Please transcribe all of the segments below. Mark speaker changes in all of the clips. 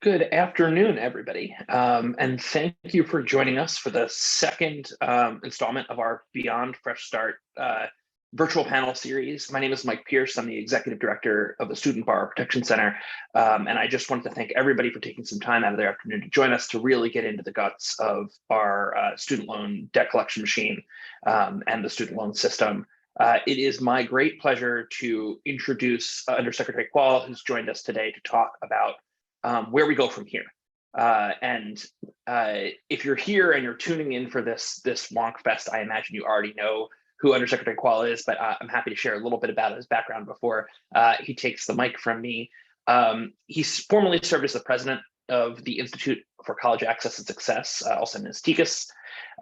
Speaker 1: Good afternoon, everybody, and thank you for joining us for the second installment of our Beyond Fresh Start virtual panel series. My name is Mike Pierce. I'm the Executive Director of the Student Borrower Protection Center, and I just wanted to thank everybody for taking some time out of their afternoon to join us to really get into the guts of our student loan debt collection machine and the student loan system. It is my great pleasure to introduce Undersecretary Kvaal, who's joined us today to talk about where we go from here. If you're here and you're tuning in for this Wonk Fest, I imagine you already know who Undersecretary Kvaal is, but I'm happy to share a little bit about his background before he takes the mic from me. He's formerly served as the president of the Institute for College Access and Success, also known as TICAS.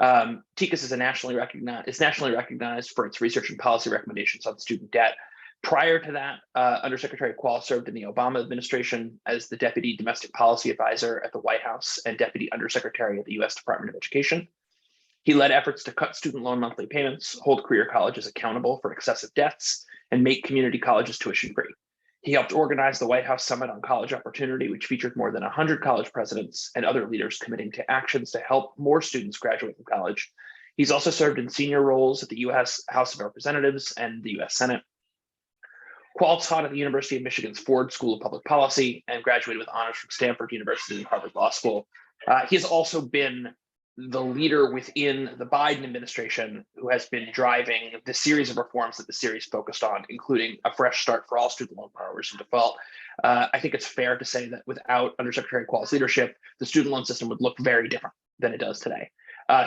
Speaker 1: TICAS is nationally recognized for its research and policy recommendations on student debt. Prior to that, Undersecretary Kvaal served in the Obama administration as the Deputy Domestic Policy Advisor at the White House and Deputy Undersecretary at the U.S. Department of Education. He led efforts to cut student loan monthly payments, hold career colleges accountable for excessive debts, and make community colleges tuition free. He helped organize the White House Summit on College Opportunity, which featured more than 100 college presidents and other leaders committing to actions to help more students graduate from college. He's also served in senior roles at the U.S. House of Representatives and the U.S. Senate. Kvaal taught at the University of Michigan's Ford School of Public Policy and graduated with honors from Stanford University and Harvard Law School. He has also been the leader within the Biden administration who has been driving the series of reforms that the series focused on, including a fresh start for all student loan borrowers in default. I think it's fair to say that without Undersecretary Kvaal's leadership, the student loan system would look very different than it does today.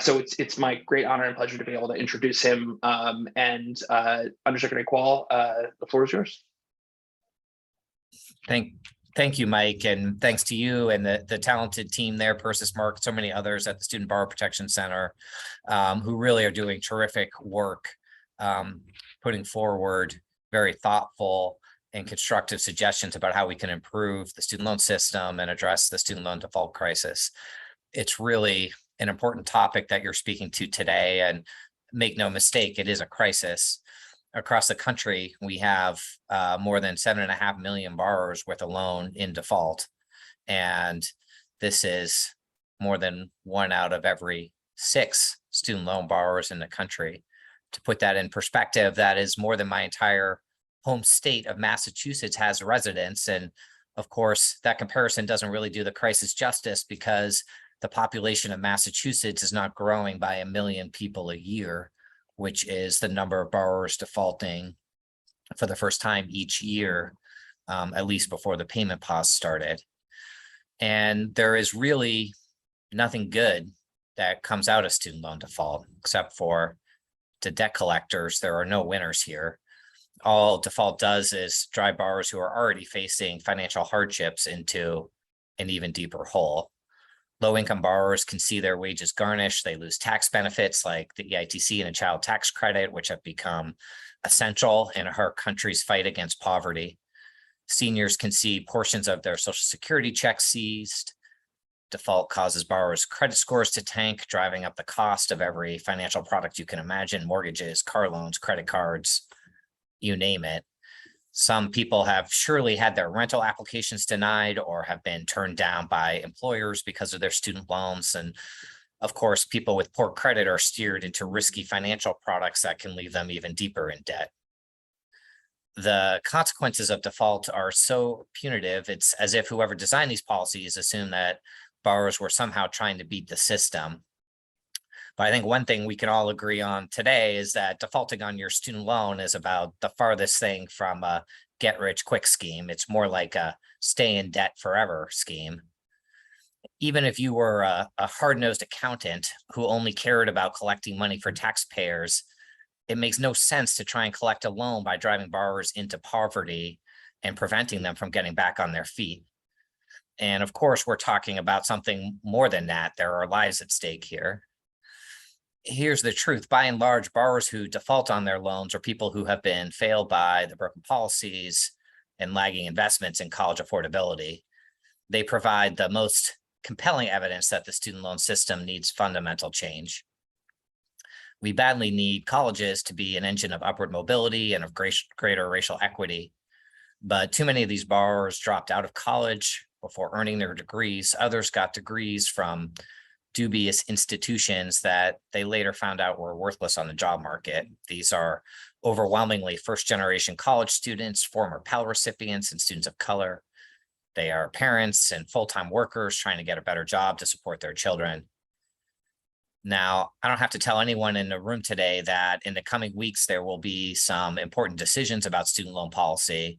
Speaker 1: So it's my great honor and pleasure to be able to introduce him. Undersecretary Kvaal, the floor is yours.
Speaker 2: Thank you, Mike, and thanks to you and the talented team there, Persis, Mark, so many others at the Student Borrower Protection Center, who really are doing terrific work, putting forward very thoughtful and constructive suggestions about how we can improve the student loan system and address the student loan default crisis. It's really an important topic that you're speaking to today, and make no mistake, it is a crisis. Across the country, we have more than 7.5 million borrowers with a loan in default. And this is more than 1 out of every 6 student loan borrowers in the country. To put that in perspective, that is more than my entire home state of Massachusetts has residents. And of course, that comparison doesn't really do the crisis justice, because the population of Massachusetts is not growing by 1 million people a year, which is the number of borrowers defaulting for the first time each year, at least before the payment pause started. And there is really nothing good that comes out of student loan default, except for to debt collectors. There are no winners here. All default does is drive borrowers who are already facing financial hardships into an even deeper hole. Low-income borrowers can see their wages garnished. They lose tax benefits like the EITC and a child tax credit, which have become essential in our country's fight against poverty. Seniors can see portions of their Social Security checks seized. Default causes borrowers' credit scores to tank, driving up the cost of every financial product you can imagine: mortgages, car loans, credit cards, you name it. Some people have surely had their rental applications denied or have been turned down by employers because of their student loans. And of course, people with poor credit are steered into risky financial products that can leave them even deeper in debt. The consequences of default are so punitive, it's as if whoever designed these policies assumed that borrowers were somehow trying to beat the system. But I think one thing we can all agree on today is that defaulting on your student loan is about the farthest thing from a get-rich-quick scheme. It's more like a stay in debt forever scheme. Even if you were a hard-nosed accountant who only cared about collecting money for taxpayers, it makes no sense to try and collect a loan by driving borrowers into poverty and preventing them from getting back on their feet. And of course, we're talking about something more than that. There are lives at stake here. Here's the truth. By and large, borrowers who default on their loans are people who have been failed by the broken policies and lagging investments in college affordability. They provide the most compelling evidence that the student loan system needs fundamental change. We badly need colleges to be an engine of upward mobility and of greater racial equity, but too many of these borrowers dropped out of college before earning their degrees. Others got degrees from dubious institutions that they later found out were worthless on the job market. These are overwhelmingly first-generation college students, former Pell recipients, and students of color. They are parents and full-time workers trying to get a better job to support their children. Now, I don't have to tell anyone in the room today that in the coming weeks, there will be some important decisions about student loan policy.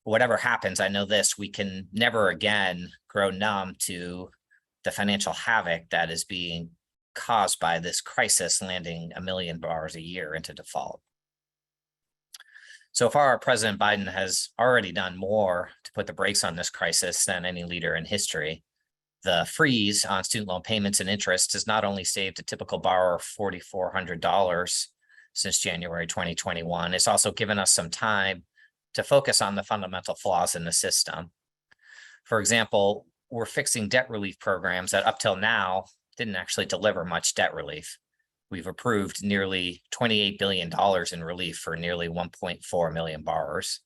Speaker 2: Whatever happens, I know this, we can never again grow numb to the financial havoc that is being caused by this crisis, landing 1 million borrowers a year into default. So far, President Biden has already done more to put the brakes on this crisis than any leader in history. The freeze on student loan payments and interest has not only saved a typical borrower $4,400 since January 2021, it's also given us some time to focus on the fundamental flaws in the system. For example, we're fixing debt relief programs that up till now didn't actually deliver much debt relief. We've approved nearly $28 billion in relief for nearly 1.4 million borrowers.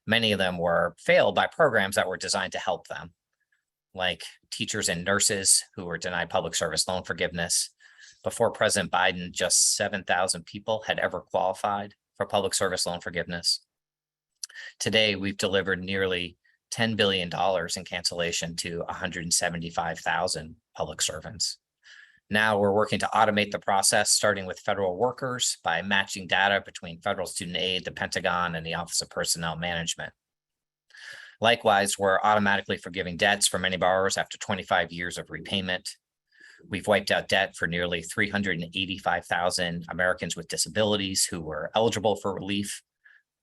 Speaker 2: Many of them were failed by programs that were designed to help them, like teachers and nurses who were denied public service loan forgiveness. Before President Biden, just 7,000 people had ever qualified for public service loan forgiveness. Today, we've delivered nearly $10 billion in cancellation to 175,000 public servants. Now we're working to automate the process, starting with federal workers by matching data between federal student aid, the Pentagon, and the Office of Personnel Management. Likewise, we're automatically forgiving debts for many borrowers after 25 years of repayment. We've wiped out debt for nearly 385,000 Americans with disabilities who were eligible for relief,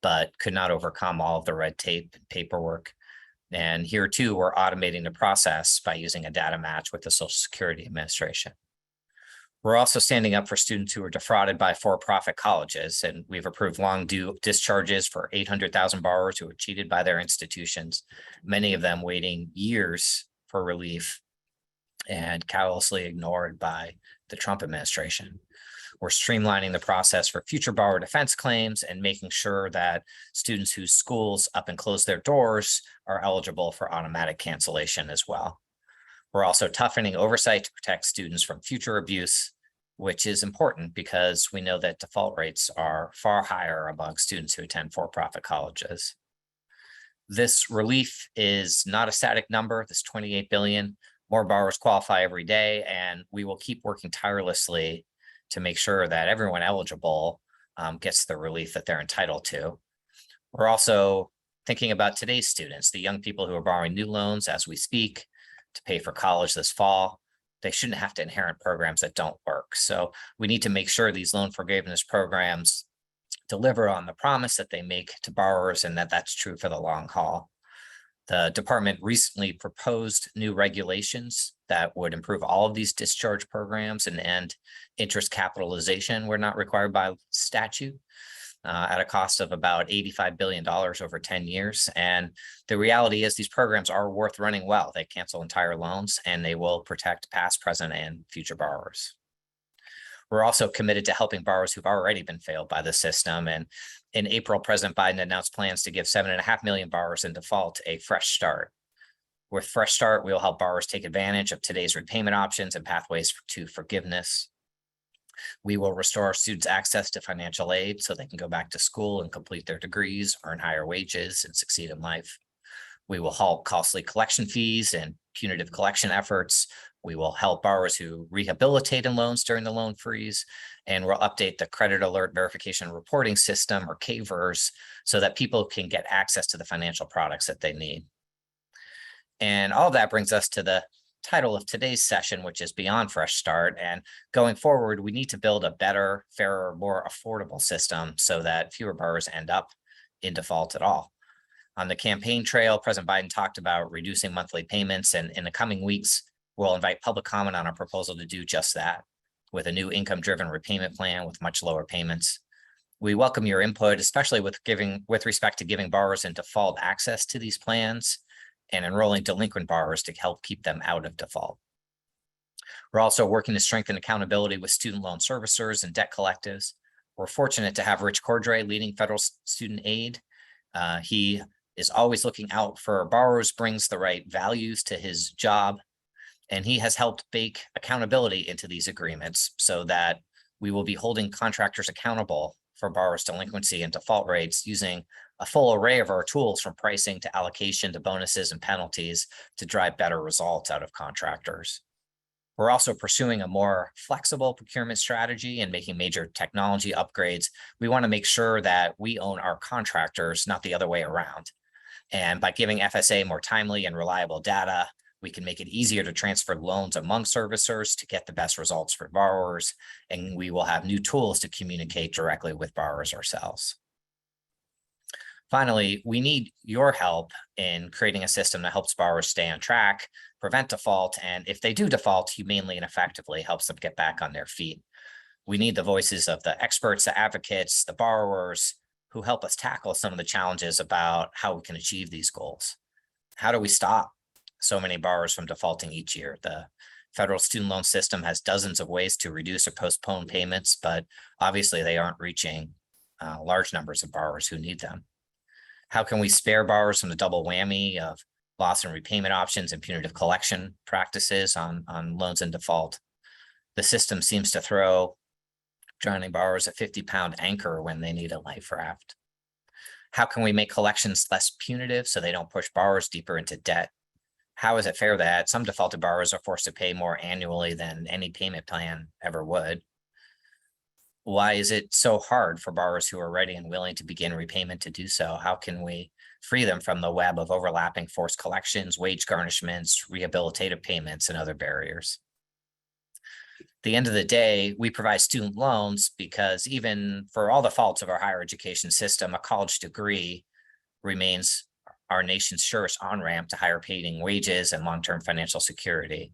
Speaker 2: but could not overcome all of the red tape and paperwork. And here too, we're automating the process by using a data match with the Social Security Administration. We're also standing up for students who are defrauded by for-profit colleges, and we've approved long due discharges for 800,000 borrowers who were cheated by their institutions, many of them waiting years for relief and callously ignored by the Trump administration. We're streamlining the process for future borrower defense claims and making sure that students whose schools up and close their doors are eligible for automatic cancellation as well. We're also toughening oversight to protect students from future abuse, which is important because we know that default rates are far higher among students who attend for-profit colleges. This relief is not a static number, this 28 billion. More borrowers qualify every day, and we will keep working tirelessly to make sure that everyone eligible gets the relief that they're entitled to. We're also thinking about today's students, the young people who are borrowing new loans as we speak to pay for college this fall. They shouldn't have to inherit programs that don't work. So we need to make sure these loan forgiveness programs deliver on the promise that they make to borrowers and that that's true for the long haul. The department recently proposed new regulations that would improve all of these discharge programs and end interest capitalization where not required by statute at a cost of about $85 billion over 10 years. And the reality is these programs are worth running well. They cancel entire loans and they will protect past, present, and future borrowers. We're also committed to helping borrowers who've already been failed by the system. And in April, President Biden announced plans to give 7.5 million borrowers in default a fresh start. With Fresh Start, we'll help borrowers take advantage of today's repayment options and pathways to forgiveness. We will restore students' access to financial aid so they can go back to school and complete their degrees, earn higher wages, and succeed in life. We will halt costly collection fees and punitive collection efforts. We will help borrowers who rehabilitate in loans during the loan freeze, and we'll update the Credit Alert Verification Reporting System, or CAVERS, so that people can get access to the financial products that they need. And all of that brings us to the title of today's session, which is Beyond Fresh Start. And going forward, we need to build a better, fairer, more affordable system so that fewer borrowers end up in default at all. On the campaign trail, President Biden talked about reducing monthly payments, and in the coming weeks, we'll invite public comment on our proposal to do just that, with a new income-driven repayment plan with much lower payments. We welcome your input, especially with respect to giving borrowers in default access to these plans and enrolling delinquent borrowers to help keep them out of default. We're also working to strengthen accountability with student loan servicers and debt collectives. We're fortunate to have Rich Cordray leading federal student aid. He is always looking out for borrowers, brings the right values to his job, and he has helped bake accountability into these agreements so that we will be holding contractors accountable for borrowers' delinquency and default rates using a full array of our tools, from pricing to allocation to bonuses and penalties, to drive better results out of contractors. We're also pursuing a more flexible procurement strategy and making major technology upgrades. We want to make sure that we own our contractors, not the other way around. And by giving FSA more timely and reliable data, we can make it easier to transfer loans among servicers to get the best results for borrowers. And we will have new tools to communicate directly with borrowers ourselves. Finally, we need your help in creating a system that helps borrowers stay on track, prevent default, and if they do default, humanely and effectively helps them get back on their feet. We need the voices of the experts, the advocates, the borrowers who help us tackle some of the challenges about how we can achieve these goals. How do we stop so many borrowers from defaulting each year? The federal student loan system has dozens of ways to reduce or postpone payments, but obviously they aren't reaching large numbers of borrowers who need them. How can we spare borrowers from the double whammy of loss and repayment options and punitive collection practices on loans in default? The system seems to throw drowning borrowers a 50-pound anchor when they need a life raft. How can we make collections less punitive so they don't push borrowers deeper into debt? How is it fair that some defaulted borrowers are forced to pay more annually than any payment plan ever would? Why is it so hard for borrowers who are ready and willing to begin repayment to do so? How can we free them from the web of overlapping forced collections, wage garnishments, rehabilitative payments, and other barriers? At the end of the day, we provide student loans because even for all the faults of our higher education system, a college degree remains our nation's surest on-ramp to higher paying wages and long-term financial security.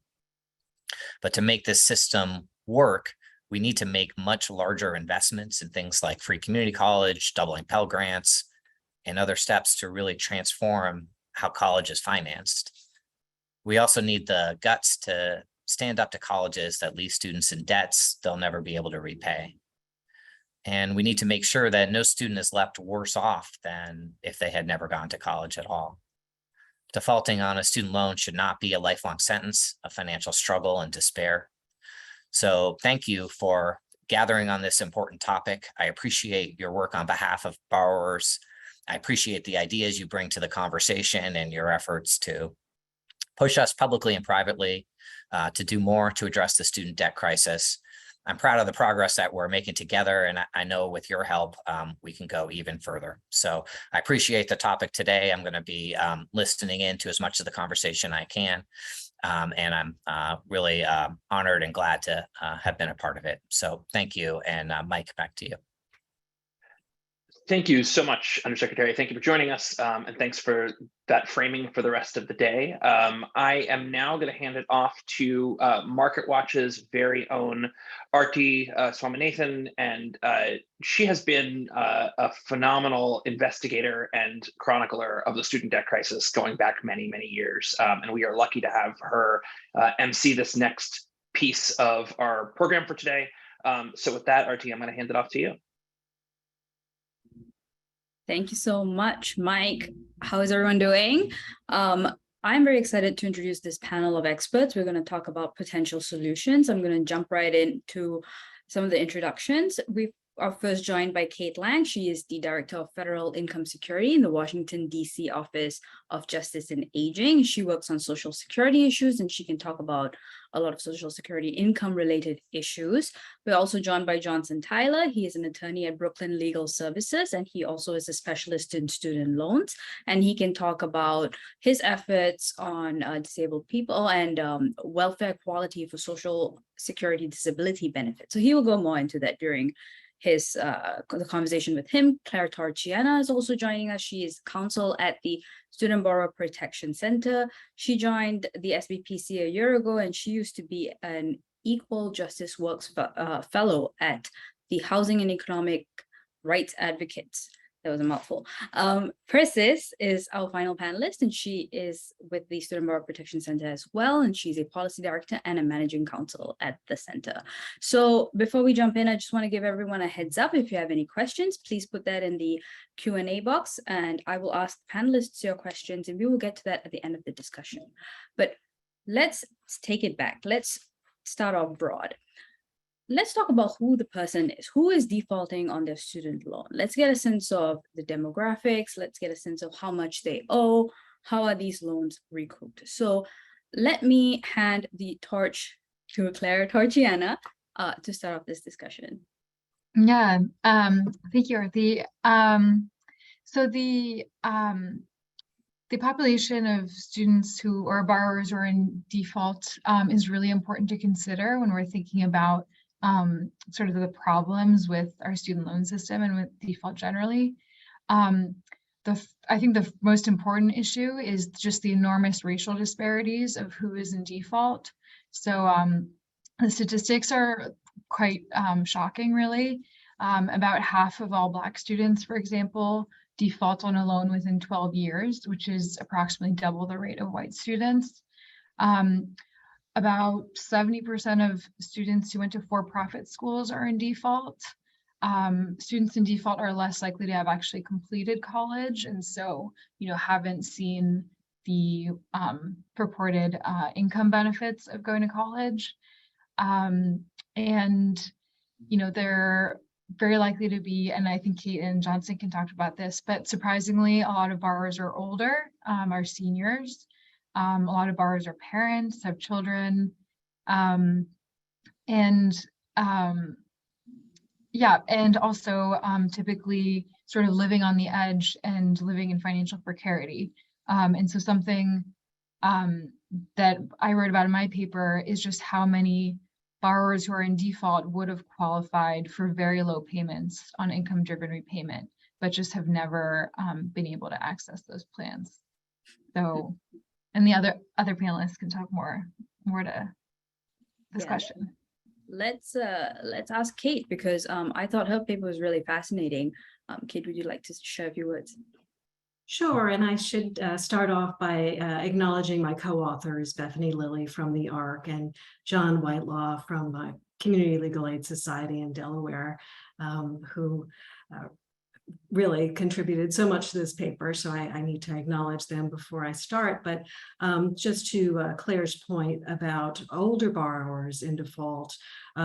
Speaker 2: But to make this system work, we need to make much larger investments in things like free community college, doubling Pell Grants, and other steps to really transform how college is financed. We also need the guts to stand up to colleges that leave students in debts they'll never be able to repay. And we need to make sure that no student is left worse off than if they had never gone to college at all. Defaulting on a student loan should not be a lifelong sentence, a financial struggle and despair. So thank you for gathering on this important topic. I appreciate your work on behalf of borrowers. I appreciate the ideas you bring to the conversation and your efforts to push us publicly and privately to do more to address the student debt crisis. I'm proud of the progress that we're making together, and I know with your help, we can go even further. So I appreciate the topic today. I'm going to be listening in to as much of the conversation I can, and I'm really honored and glad to have been a part of it. So thank you, and Mike, back to you.
Speaker 1: Thank you so much, Undersecretary. Thank you for joining us, and thanks for that framing for the rest of the day. I am now going to hand it off to Marketwatch's very own Aarthi Swaminathan, and she has been a phenomenal investigator and chronicler of the student debt crisis going back many, many years, and we are lucky to have her MC this next piece of our program for today. So with that, Aarthi, I'm going to hand it off to you.
Speaker 3: Thank you so much, Mike. How is everyone doing? I'm very excited to introduce this panel of experts. We're going to talk about potential solutions. I'm going to jump right into some of the introductions. We are first joined by Kate Lang. She is the Director of Federal Income Security in the Washington, D.C. Office of Justice and Aging. She works on social security issues, and she can talk about a lot of social security income-related issues. We're also joined by Johnson Tyler. He is an attorney at Brooklyn Legal Services, and he also is a specialist in student loans. And he can talk about his efforts on disabled people and welfare quality for social security disability benefits. So he will go more into that during his the conversation with him. Claire Torchiana is also joining us. She is counsel at the Student Borrower Protection Center. She joined the SBPC a year ago, and she used to be an Equal Justice Works fellow at the Housing and Economic Rights Advocates That was a mouthful. Persis is our final panelist, and she is with the Student Borrower Protection Center as well, and she's a policy director and a managing counsel at the center. So before we jump in, I just want to give everyone a heads up. If you have any questions, please put that in the Q&A box, and I will ask the panelists your questions, and we will get to that at the end of the discussion. But let's take it back. Let's start off broad. Let's talk about who the person is, who is defaulting on their student loan. Let's get a sense of the demographics. Let's get a sense of how much they owe. How are these loans recouped? So let me hand the torch to Claire Torchiana to start off this discussion.
Speaker 4: Yeah, thank you, Aarthi. So the population of students who or borrowers who are in default is really important to consider when we're thinking about sort of the problems with our student loan system and with default generally. I think the most important issue is just the enormous racial disparities of who is in default. So the statistics are quite shocking, really. About half of all Black students, for example, default on a loan within 12 years, which is approximately double the rate of white students. About 70% of students who went to for-profit schools are in default. Students in default are less likely to have actually completed college, and so, haven't seen the purported income benefits of going to college. They're very likely to be, and I think Kate and Johnson can talk about this, but surprisingly, a lot of borrowers are older, are seniors. A lot of borrowers are parents, have children, and also typically sort of living on the edge and living in financial precarity. And so something that I wrote about in my paper is just how many borrowers who are in default would have qualified for very low payments on income-driven repayment, but just have never been able to access those plans. So, and the other panelists can talk more to this question.
Speaker 3: Let's ask Kate, because I thought her paper was really fascinating. Kate, would you like to share a few words?
Speaker 5: Sure, and I should start off by acknowledging my co-authors, Bethany Lilly from the ARC and John Whitelaw from Community Legal Aid Society in Delaware, who really contributed so much to this paper, so I need to acknowledge them before I start. But just to Claire's point about older borrowers in default,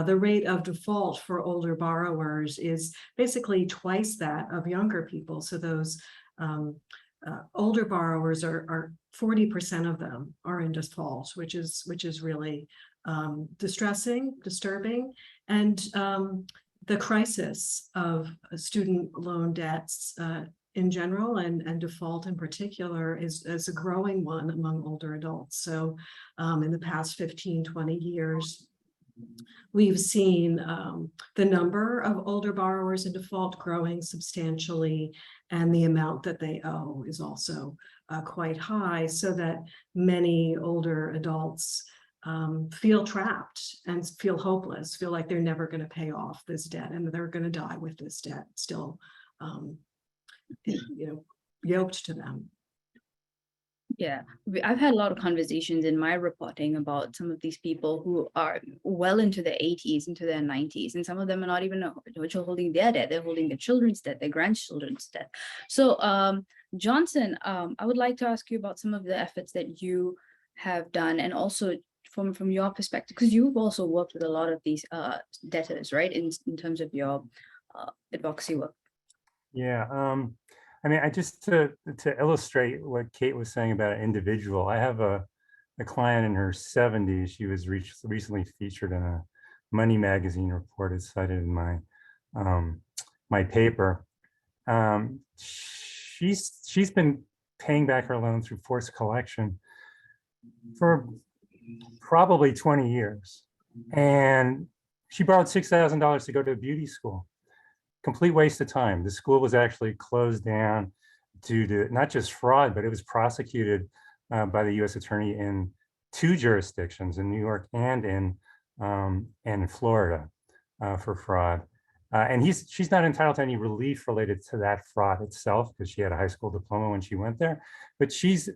Speaker 5: the rate of default for older borrowers is basically twice that of younger people. So those older borrowers are 40% of them are in default, which is really distressing, disturbing, and the crisis of student loan debts in general and default in particular is a growing one among older adults. So in the past 15, 20 years, we've seen the number of older borrowers in default growing substantially, and the amount that they owe is also quite high, so that many older adults feel trapped and feel hopeless, feel like they're never going to pay off this debt and they're going to die with this debt still, yoked to them.
Speaker 3: Yeah, I've had a lot of conversations in my reporting about some of these people who are well into their 80s, into their 90s, and some of them are not even holding their debt, they're holding their children's debt, their grandchildren's debt. So Johnson, I would like to ask you about some of the efforts that you have done, and also from your perspective, because you've also worked with a lot of these debtors, right, in terms of your advocacy work.
Speaker 6: Yeah, I mean, I just to illustrate what Kate was saying about an individual, I have a client in her 70s. She was recently featured in a Money magazine report. It's cited in my my paper. She's been paying back her loan through forced collection for probably 20 years, and she borrowed $6,000 to go to a beauty school. Complete waste of time. The school was actually closed down due to not just fraud, but it was prosecuted by the U.S. attorney in 2 jurisdictions, in New York and in Florida, for fraud. And she's not entitled to any relief related to that fraud itself because she had a high school diploma when she went there. But she's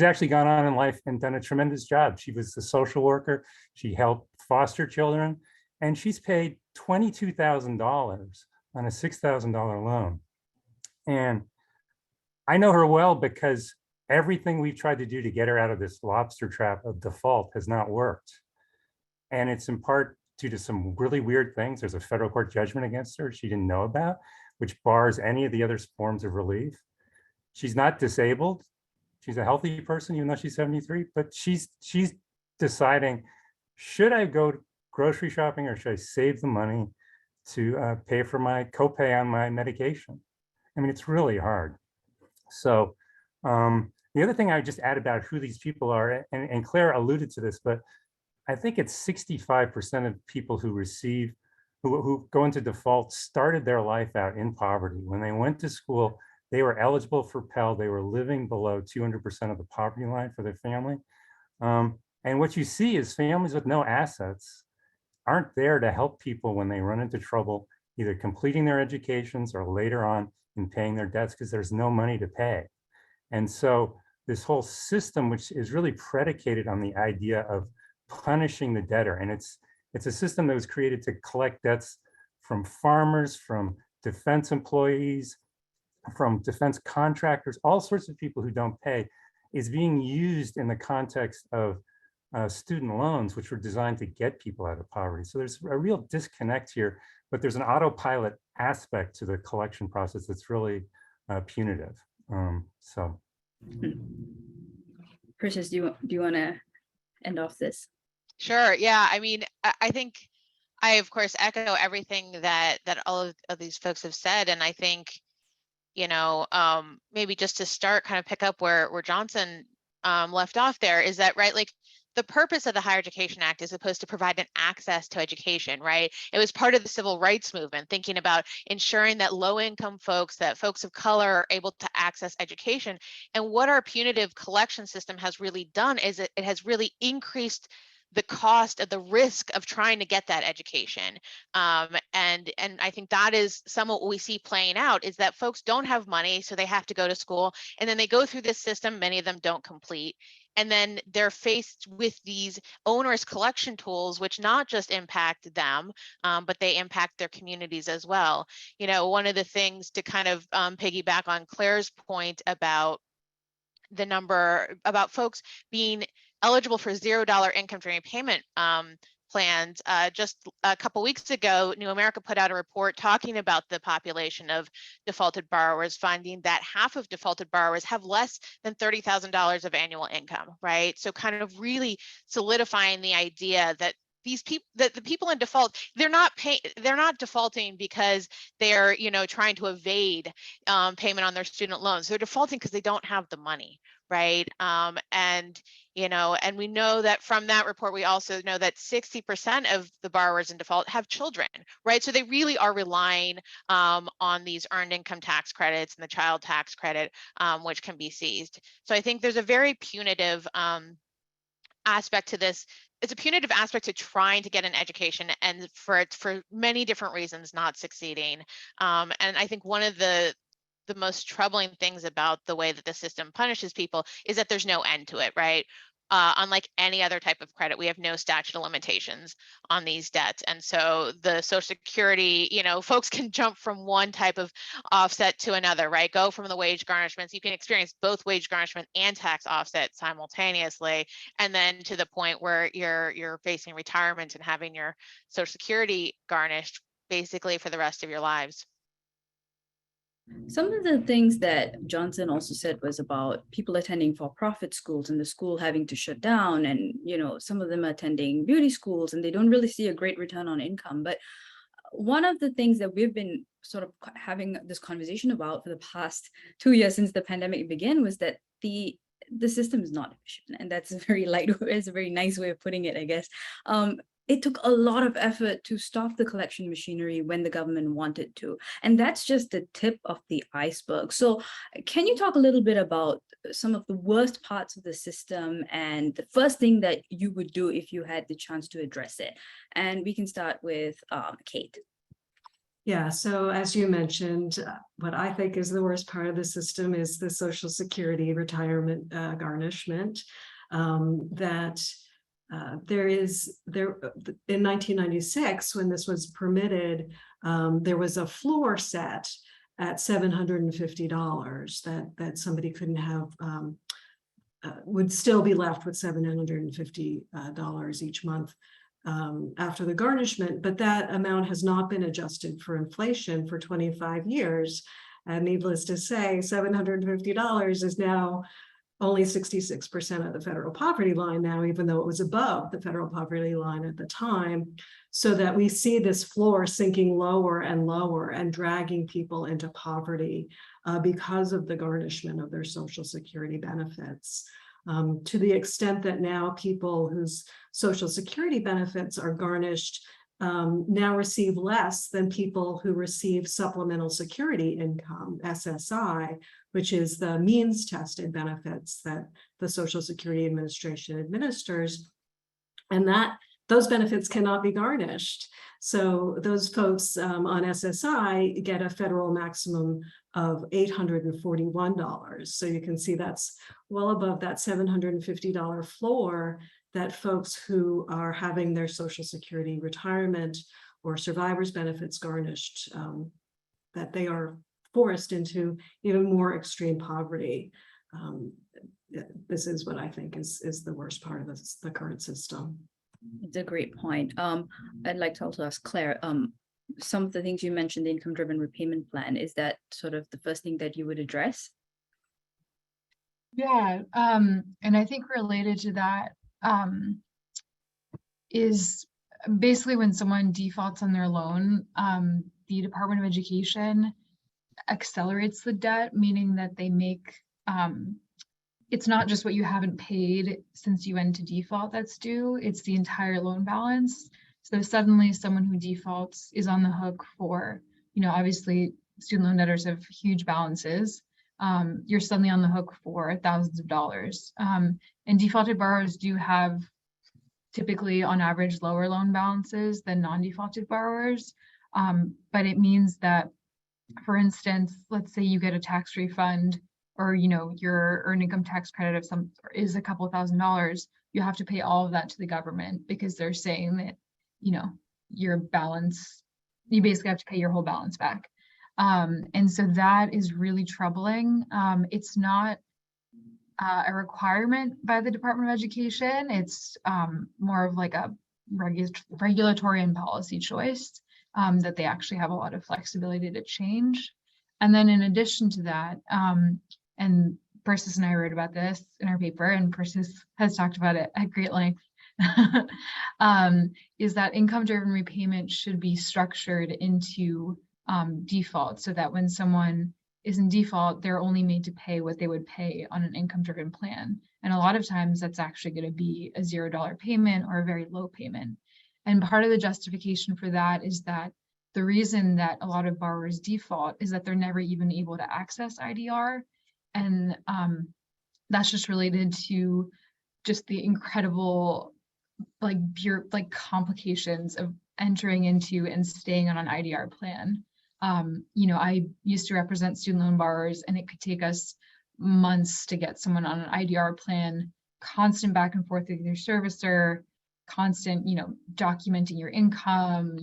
Speaker 6: actually gone on in life and done a tremendous job. She was a social worker. She helped foster children, and she's paid $22,000 on a $6,000 loan. And I know her well because everything we've tried to do to get her out of this lobster trap of default has not worked. And it's in part due to some really weird things. There's a federal court judgment against her she didn't know about, which bars any of the other forms of relief. She's not disabled. She's a healthy person, even though she's 73, but she's deciding, should I go grocery shopping or should I save the money to pay for my copay on my medication? I mean, it's really hard. So the other thing I would just add about who these people are, and Claire alluded to this, but I think it's 65% of people who who go into default started their life out in poverty. When they went to school, they were eligible for Pell. They were living below 200% of the poverty line for their family. And what you see is families with no assets aren't there to help people when they run into trouble, either completing their educations or later on in paying their debts because there's no money to pay. And so this whole system, which is really predicated on the idea of punishing the debtor, and it's a system that was created to collect debts from farmers, from defense employees, from defense contractors, all sorts of people who don't pay, is being used in the context of student loans, which were designed to get people out of poverty. So there's a real disconnect here, but there's an autopilot aspect to the collection process that's really punitive.
Speaker 3: Persis, do you want to end off this?
Speaker 7: Sure. Yeah. I mean, I think I, of course, echo everything that all of these folks have said. And I think, you know, maybe just to start, kind of pick up where Johnson left off there, is that, right, like the purpose of the Higher Education Act is supposed to provide an access to education, right? It was part of the civil rights movement, thinking about ensuring that low-income folks, that folks of color are able to access education. And what our punitive collection system has really done is it has really increased the cost of the risk of trying to get that education. And I think that is some of what we see playing out, is that folks don't have money, so they have to go to school, and then they go through this system, many of them don't complete. And then they're faced with these onerous collection tools, which not just impact them, but they impact their communities as well. You know, one of the things to kind of piggyback on Claire's point about the number, about folks being eligible for $0 income to repayment plans. Just a couple weeks ago, New America put out a report talking about the population of defaulted borrowers, finding that half of defaulted borrowers have less than $30,000 of annual income, right? So kind of really solidifying the idea that these people, that the people in default, they're not defaulting because they're, you know, trying to evade payment on their student loans. They're defaulting because they don't have the money, right? And you know, and we know that from that report, we also know that 60% of the borrowers in default have children, right? So they really are relying on these earned income tax credits and the child tax credit, which can be seized. So I think there's a very punitive aspect to this. It's a punitive aspect to trying to get an education, and for many different reasons not succeeding. And I think one of the most troubling things about the way that the system punishes people is that there's no end to it, right? Unlike any other type of credit, we have no statute of limitations on these debts. And so the Social Security, you know, folks can jump from one type of offset to another, right? Go from the wage garnishments. You can experience both wage garnishment and tax offset simultaneously. And then to the point where you're facing retirement and having your Social Security garnished basically for the rest of your lives.
Speaker 3: Some of the things that Johnson also said was about people attending for-profit schools and the school having to shut down, and you know, some of them attending beauty schools and they don't really see a great return on income. But one of the things that we've been sort of having this conversation about for the past 2 years since the pandemic began was that the system is not efficient, and that's a very it's a very nice way of putting it, I guess. It took a lot of effort to stop the collection machinery when the government wanted to. And that's just the tip of the iceberg. So can you talk a little bit about some of the worst parts of the system and the first thing that you would do if you had the chance to address it? And we can start with Kate.
Speaker 5: Yeah, so as you mentioned, what I think is the worst part of the system is the Social Security retirement garnishment. There in 1996, when this was permitted, there was a floor set at $750 that somebody couldn't have, would still be left with $750 each month after the garnishment, but that amount has not been adjusted for inflation for 25 years. And needless to say, $750 is now only 66% of the federal poverty line now, even though it was above the federal poverty line at the time, so that we see this floor sinking lower and lower and dragging people into poverty because of the garnishment of their Social Security benefits. To the extent that now people whose Social Security benefits are garnished now receive less than people who receive supplemental security income, SSI, which is the means tested benefits that the Social Security Administration administers. And those benefits cannot be garnished. So those folks on SSI get a federal maximum of $841. So you can see that's well above that $750 floor that folks who are having their Social Security retirement or survivors benefits garnished, that they are forced into even more extreme poverty. This is what I think is the worst part of the current system.
Speaker 3: It's a great point. I'd like to also ask Claire, some of the things you mentioned, the income-driven repayment plan, is that sort of the first thing that you would address?
Speaker 4: Yeah, and I think related to that is basically when someone defaults on their loan, the Department of Education accelerates the debt, meaning that they make it's not just what you haven't paid since you went to default that's due, it's the entire loan balance. So suddenly someone who defaults is on the hook for, obviously student loan debtors have huge balances. You're suddenly on the hook for thousands of dollars. And defaulted borrowers do have typically on average lower loan balances than non-defaulted borrowers. But it means that, for instance, let's say you get a tax refund, or your earned income tax credit of some is a couple $1,000s, you have to pay all of that to the government because they're saying that your balance, you basically have to pay your whole balance back. And so that is really troubling. It's not a requirement by the Department of Education. It's more of like a regulatory and policy choice that they actually have a lot of flexibility to change. And then in addition to that, and Persis and I wrote about this in our paper, and Persis has talked about it at great length, is that income-driven repayment should be structured into default, so that when someone is in default, they're only made to pay what they would pay on an income-driven plan. And a lot of times that's actually going to be a $0 payment or a very low payment. And part of the justification for that is that the reason that a lot of borrowers default is that they're never even able to access IDR. And that's just related to just the incredible complications of entering into and staying on an IDR plan. I used to represent student loan borrowers, and it could take us months to get someone on an IDR plan, constant back and forth with your servicer, constant, documenting your income,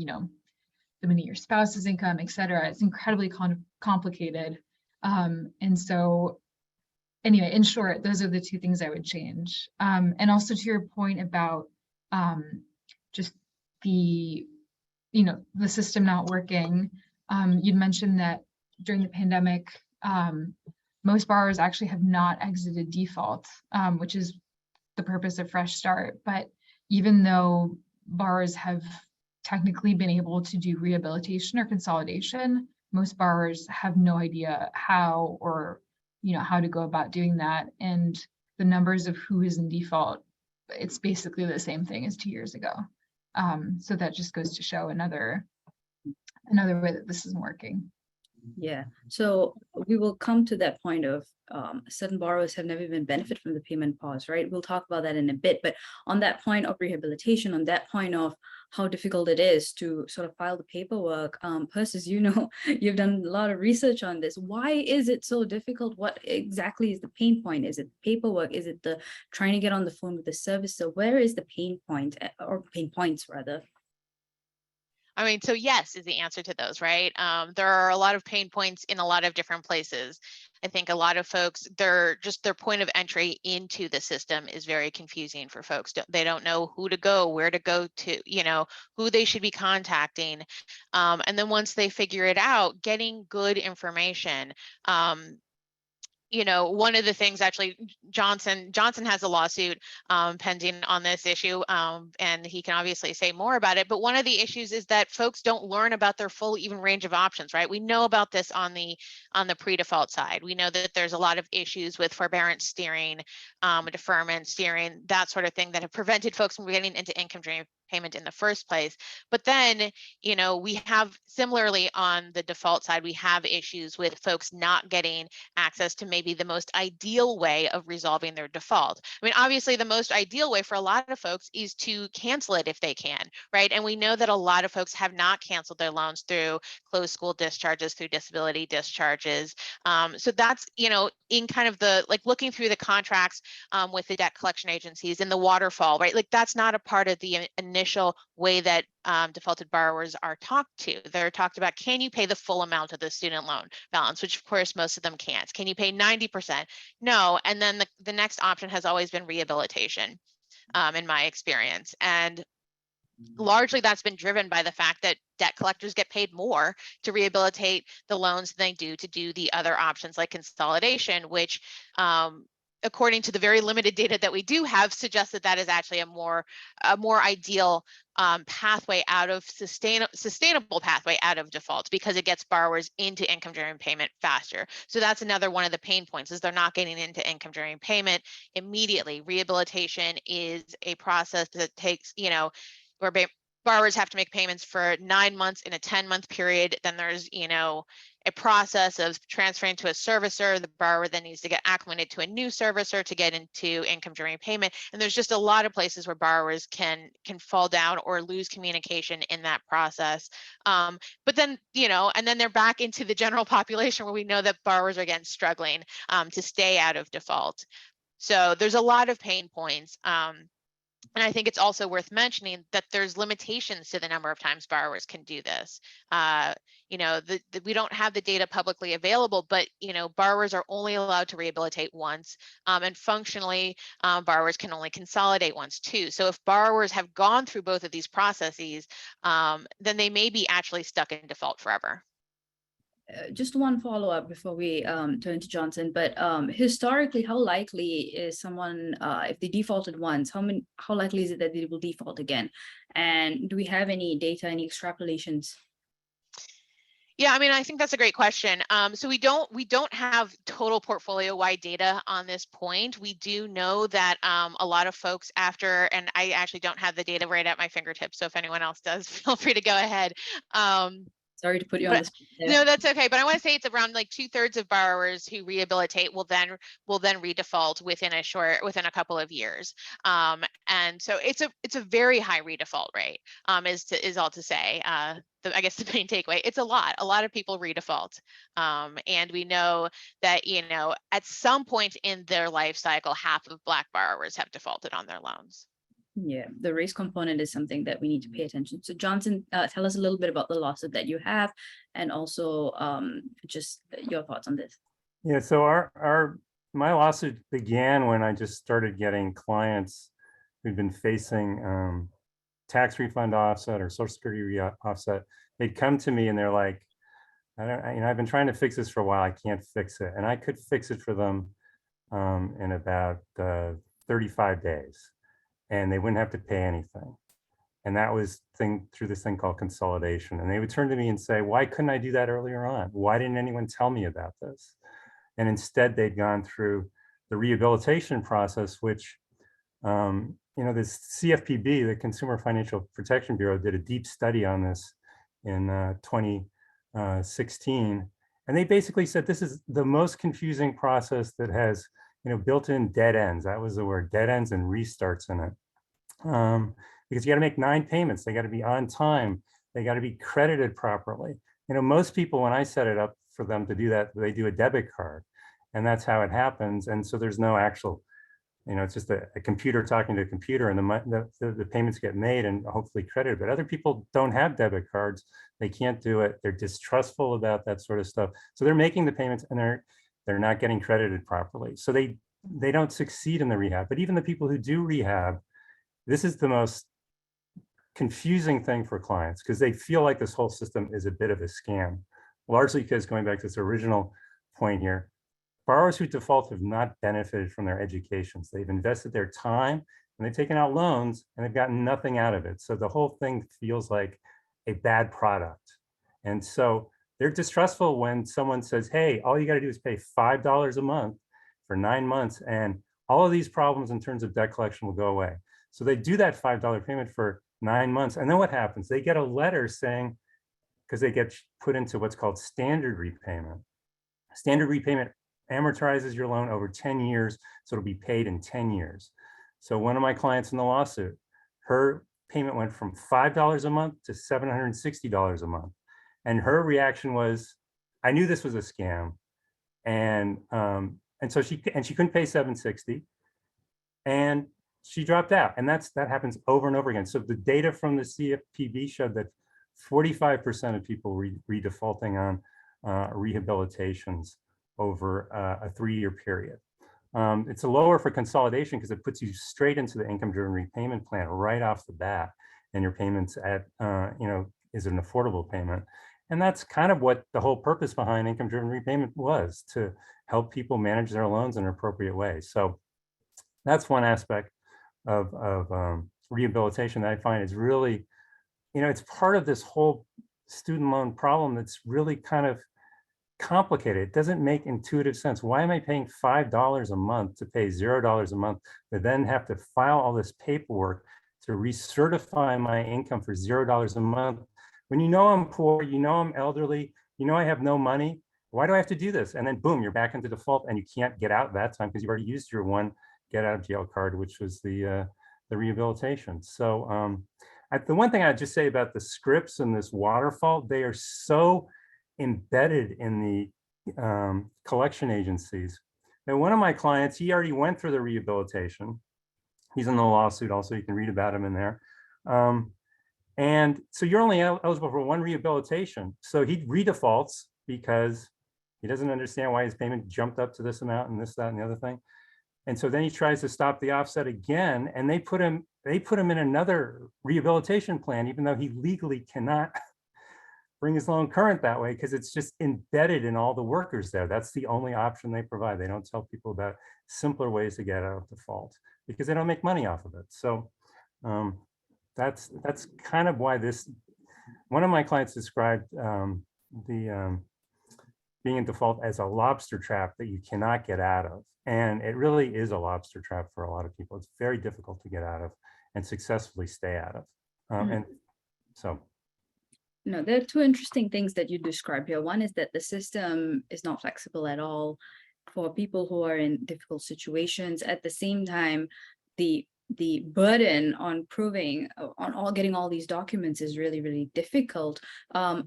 Speaker 4: limiting your spouse's income, et cetera. It's incredibly complicated. And so anyway, in short, those are the two things I would change. And also to your point about just the system not working, you'd mentioned that during the pandemic, most borrowers actually have not exited default, which is the purpose of Fresh Start. But even though borrowers have technically been able to do rehabilitation or consolidation, most borrowers have no idea how or how to go about doing that. And the numbers of who is in default, it's basically the same thing as 2 years ago. So that just goes to show another way that this isn't working.
Speaker 3: Yeah, so we will come to that point of certain borrowers have never even benefited from the payment pause, right? We'll talk about that in a bit, but on that point of rehabilitation, on that point of how difficult it is to sort of file the paperwork, Persis, you know, you've done a lot of research on this. Why is it so difficult? What exactly is the pain point? Is it paperwork? Is it the trying to get on the phone with the servicer? Where is the pain point, or pain points rather?
Speaker 7: I mean, so yes is the answer to those, right? There are a lot of pain points in a lot of different places. I think a lot of folks, their point of entry into the system is very confusing for folks. They don't know who to go, where to go to, you know, who they should be contacting. And then once they figure it out, getting good information. You know, one of the things actually, Johnson has a lawsuit pending on this issue, and he can obviously say more about it. But one of the issues is that folks don't learn about their full even range of options, right? We know about this on the pre-default side. We know that there's a lot of issues with forbearance steering, deferment steering, that sort of thing that have prevented folks from getting into income dream payment in the first place. But then, you know, we have similarly on the default side, we have issues with folks not getting access to maybe the most ideal way of resolving their default. I mean, obviously the most ideal way for a lot of folks is to cancel it if they can, right? And we know that a lot of folks have not canceled their loans through closed school discharges, through disability discharges. So that's, you know, in kind of the, like looking through the contracts with the debt collection agencies and the waterfall, right? Like that's not a part of the initial way that defaulted borrowers are talked to. They're talked about, can you pay the full amount of the student loan balance, which of course most of them can't. Can you pay 90%? No. And then the next option has always been rehabilitation, in my experience. And largely that's been driven by the fact that debt collectors get paid more to rehabilitate the loans than they do to do the other options like consolidation, which according to the very limited data that we do have, suggests that that is actually a more ideal pathway out of sustainable pathway out of default, because it gets borrowers into income during payment faster. So that's another one of the pain points, is they're not getting into income during payment immediately. Rehabilitation is a process that takes, you know, where borrowers have to make payments for 9 months in a 10-month period. Then there's, you know, a process of transferring to a servicer. The borrower then needs to get acclimated to a new servicer to get into income during payment. And there's just a lot of places where borrowers can fall down or lose communication in that process. But then, you know, and then they're back into the general population where we know that borrowers are again struggling to stay out of default. So there's a lot of pain points. And I think it's also worth mentioning that there's limitations to the number of times borrowers can do this. You know, we don't have the data publicly available, but, you know, borrowers are only allowed to rehabilitate once, and functionally, borrowers can only consolidate once too. So if borrowers have gone through both of these processes, then they may be actually stuck in default forever.
Speaker 3: Just one follow-up before we turn to Johnson, but historically, how likely is someone, if they defaulted once, how likely is it that they will default again? And do we have any data, any extrapolations?
Speaker 7: Yeah, I mean, I think that's a great question. So we don't have total portfolio-wide data on this point. We do know that a lot of folks after, and I actually don't have the data right at my fingertips, so if anyone else does, feel free to go ahead.
Speaker 3: Sorry to put you on the spot there.
Speaker 7: No, that's okay. But I want to say it's around like 2/3 of borrowers who rehabilitate will then redefault within a couple of years. And so it's a very high redefault rate. Is all to say. I guess the main takeaway, it's a lot of people redefault. And we know that, you know, at some point in their life cycle, half of Black borrowers have defaulted on their loans.
Speaker 3: Yeah, the race component is something that we need to pay attention. So Johnson, tell us a little bit about the lawsuit that you have, and also just your thoughts on this.
Speaker 6: Yeah, so my lawsuit began when I just started getting clients who'd been facing tax refund offset or Social Security offset. They'd come to me and they're like, I've been trying to fix this for a while. I can't fix it, and I could fix it for them in about 35 days. And they wouldn't have to pay anything. And that was through this thing called consolidation. And they would turn to me and say, why couldn't I do that earlier on? Why didn't anyone tell me about this? And instead they'd gone through the rehabilitation process, which, you know, this CFPB, the Consumer Financial Protection Bureau, did a deep study on this in 2016. And they basically said this is the most confusing process that has, built-in dead ends. That was the word, dead ends and restarts in it. Because you got to make 9 payments. They got to be on time. They got to be credited properly. Most people, when I set it up for them to do that, they do a debit card, and that's how it happens. And so there's no actual, it's just a computer talking to a computer, and the payments get made and hopefully credited. But other people don't have debit cards. They can't do it. They're distrustful about that sort of stuff. So they're making the payments and they're not getting credited properly. So they don't succeed in the rehab. But even the people who do rehab, this is the most confusing thing for clients, because they feel like this whole system is a bit of a scam, largely because, going back to this original point here, borrowers who default have not benefited from their educations. They've invested their time and they've taken out loans and they've gotten nothing out of it. So the whole thing feels like a bad product. And so they're distrustful when someone says, hey, all you got to do is pay $5 a month for 9 months and all of these problems in terms of debt collection will go away. So they do that $5 payment for 9 months. And then what happens? They get a letter saying, because they get put into what's called standard repayment. Standard repayment amortizes your loan over 10 years, so it'll be paid in 10 years. So one of my clients in the lawsuit, her payment went from $5 a month to $760 a month. And her reaction was, I knew this was a scam. And so she couldn't pay $760. And she dropped out, and that happens over and over again. So the data from the CFPB showed that 45% of people redefaulting on rehabilitations over a 3-year period. It's a lower for consolidation because it puts you straight into the income-driven repayment plan right off the bat, and your payments at is an affordable payment. And that's kind of what the whole purpose behind income-driven repayment was, to help people manage their loans in an appropriate way. So that's one aspect of rehabilitation that I find is really, it's part of this whole student loan problem that's really kind of complicated. It doesn't make intuitive sense. Why am I paying $5 a month to pay $0 a month, to then have to file all this paperwork to recertify my income for $0 a month? When I'm poor, I'm elderly, I have no money. Why do I have to do this? And then boom, you're back into default and you can't get out that time because you've already used your one get out of jail card, which was the rehabilitation. So the one thing I'd just say about the scripts and this waterfall, they are so embedded in the collection agencies. And one of my clients, he already went through the rehabilitation. He's in the lawsuit also, you can read about him in there. And so you're only eligible for one rehabilitation. So he redefaults because he doesn't understand why his payment jumped up to this amount and this, that, and the other thing. And so then he tries to stop the offset again, and they put him in another rehabilitation plan, even though he legally cannot bring his loan current that way, because it's just embedded in all the workers there. That's the only option they provide. They don't tell people about simpler ways to get out of default because they don't make money off of it. So that's kind of why one of my clients described being in default as a lobster trap that you cannot get out of. And it really is a lobster trap for a lot of people. It's very difficult to get out of and successfully stay out of. And so.
Speaker 3: No, there are two interesting things that you describe here. One is that the system is not flexible at all for people who are in difficult situations. At the same time, the burden on proving, getting all these documents is really, really difficult. I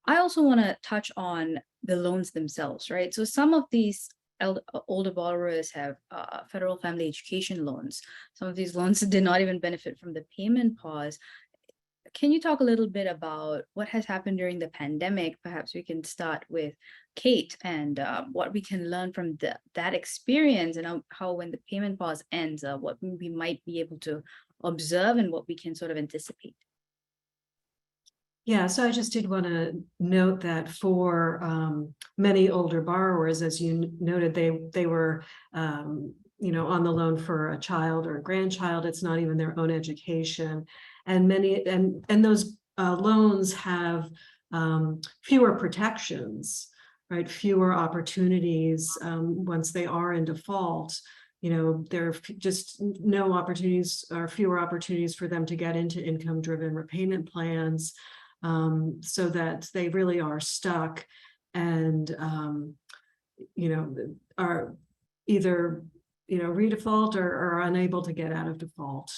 Speaker 3: also want to touch on the loans themselves, right? So some of these older borrowers have federal family education loans. Some of these loans did not even benefit from the payment pause. Can you talk a little bit about what has happened during the pandemic? Perhaps we can start with Kate and what we can learn from that experience, and how when the payment pause ends, what we might be able to observe and what we can sort of anticipate.
Speaker 5: Yeah, so I just did want to note that for many older borrowers, as you noted, they were on the loan for a child or a grandchild. It's not even their own education, and those loans have fewer protections, right? Fewer opportunities once they are in default. There are just no opportunities or fewer opportunities for them to get into income-driven repayment plans. So that they really are stuck. and are either redefault or are unable to get out of default.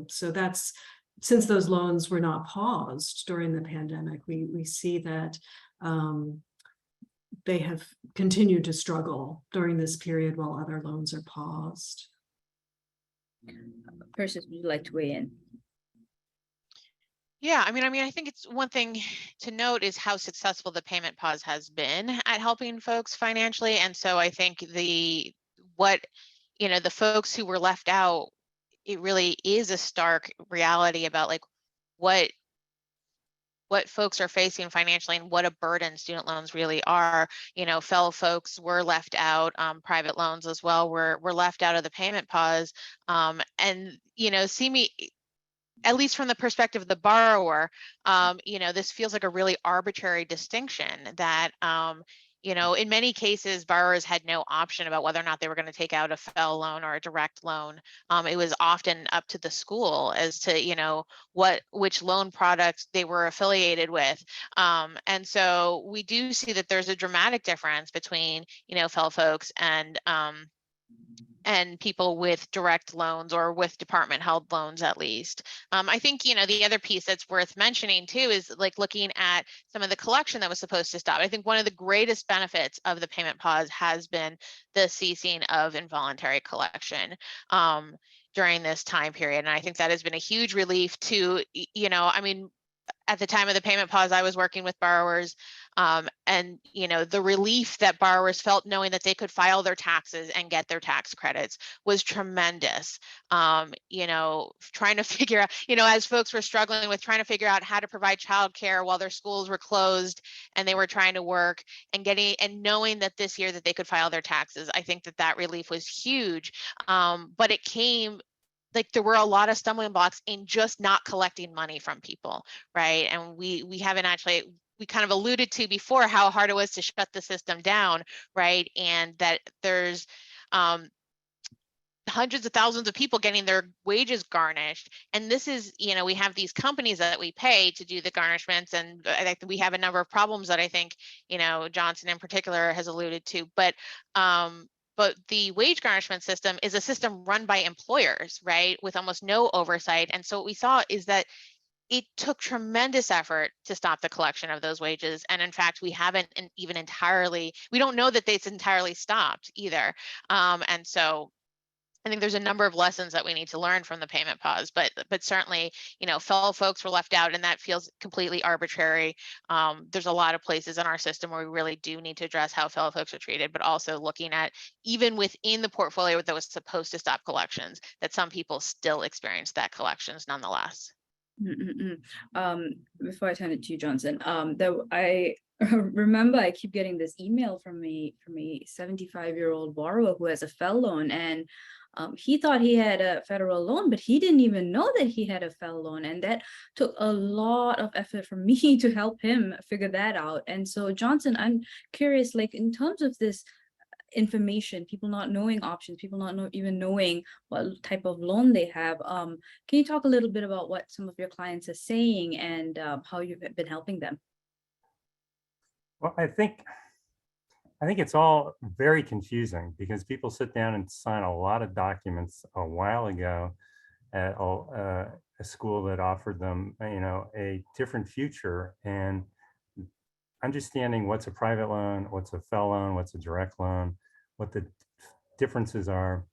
Speaker 5: So that's, since those loans were not paused during the pandemic, we see that they have continued to struggle during this period while other loans are paused.
Speaker 3: Persis, would you like to weigh in?
Speaker 7: Yeah, I mean, I think it's one thing to note is how successful the payment pause has been at helping folks financially. And so I think the folks who were left out, it really is a stark reality about like what folks are facing financially and what a burden student loans really are. Fellow folks were left out, private loans as well were left out of the payment pause. And see me, at least from the perspective of the borrower, this feels like a really arbitrary distinction that, in many cases, borrowers had no option about whether or not they were going to take out a FFEL loan or a direct loan. It was often up to the school as to, which loan products they were affiliated with. And so we do see that there's a dramatic difference between, fellow folks and people with direct loans or with department held loans, at least. I think, the other piece that's worth mentioning too is like looking at some of the collection that was supposed to stop. I think one of the greatest benefits of the payment pause has been the ceasing of involuntary collection during this time period. And I think that has been a huge relief to, at the time of the payment pause, I was working with borrowers, and the relief that borrowers felt knowing that they could file their taxes and get their tax credits was tremendous. Trying to figure out, as folks were struggling with trying to figure out how to provide childcare while their schools were closed and they were trying to work and knowing that this year that they could file their taxes, I think that relief was huge. But it came, like there were a lot of stumbling blocks in just not collecting money from people, right? And we haven't actually, we kind of alluded to before how hard it was to shut the system down, right? And that there's hundreds of thousands of people getting their wages garnished. And this is, we have these companies that we pay to do the garnishments, and I think we have a number of problems that I think, Johnson in particular has alluded to, but the wage garnishment system is a system run by employers, right, with almost no oversight. And so what we saw is that it took tremendous effort to stop the collection of those wages. And in fact, we haven't even entirely, we don't know that it's entirely stopped either. And so I think there's a number of lessons that we need to learn from the payment pause, but certainly, fellow folks were left out, and that feels completely arbitrary. There's a lot of places in our system where we really do need to address how fellow folks are treated, but also looking at even within the portfolio that was supposed to stop collections, that some people still experience that collections nonetheless.
Speaker 3: Before I turn it to you, Johnson, I remember I keep getting this email from a 75-year-old borrower who has a FFEL loan, and he thought he had a federal loan, but he didn't even know that he had a FFEL loan, and that took a lot of effort from me to help him figure that out. And so, Johnson, I'm curious, like in terms of this information, people not knowing options, people not even knowing what type of loan they have, can you talk a little bit about what some of your clients are saying and how you've been helping them?
Speaker 6: Well, I think it's all very confusing because people sit down and sign a lot of documents a while ago at a school that offered them, a different future, and understanding what's a private loan, what's a FFEL loan, what's a direct loan, what the differences are.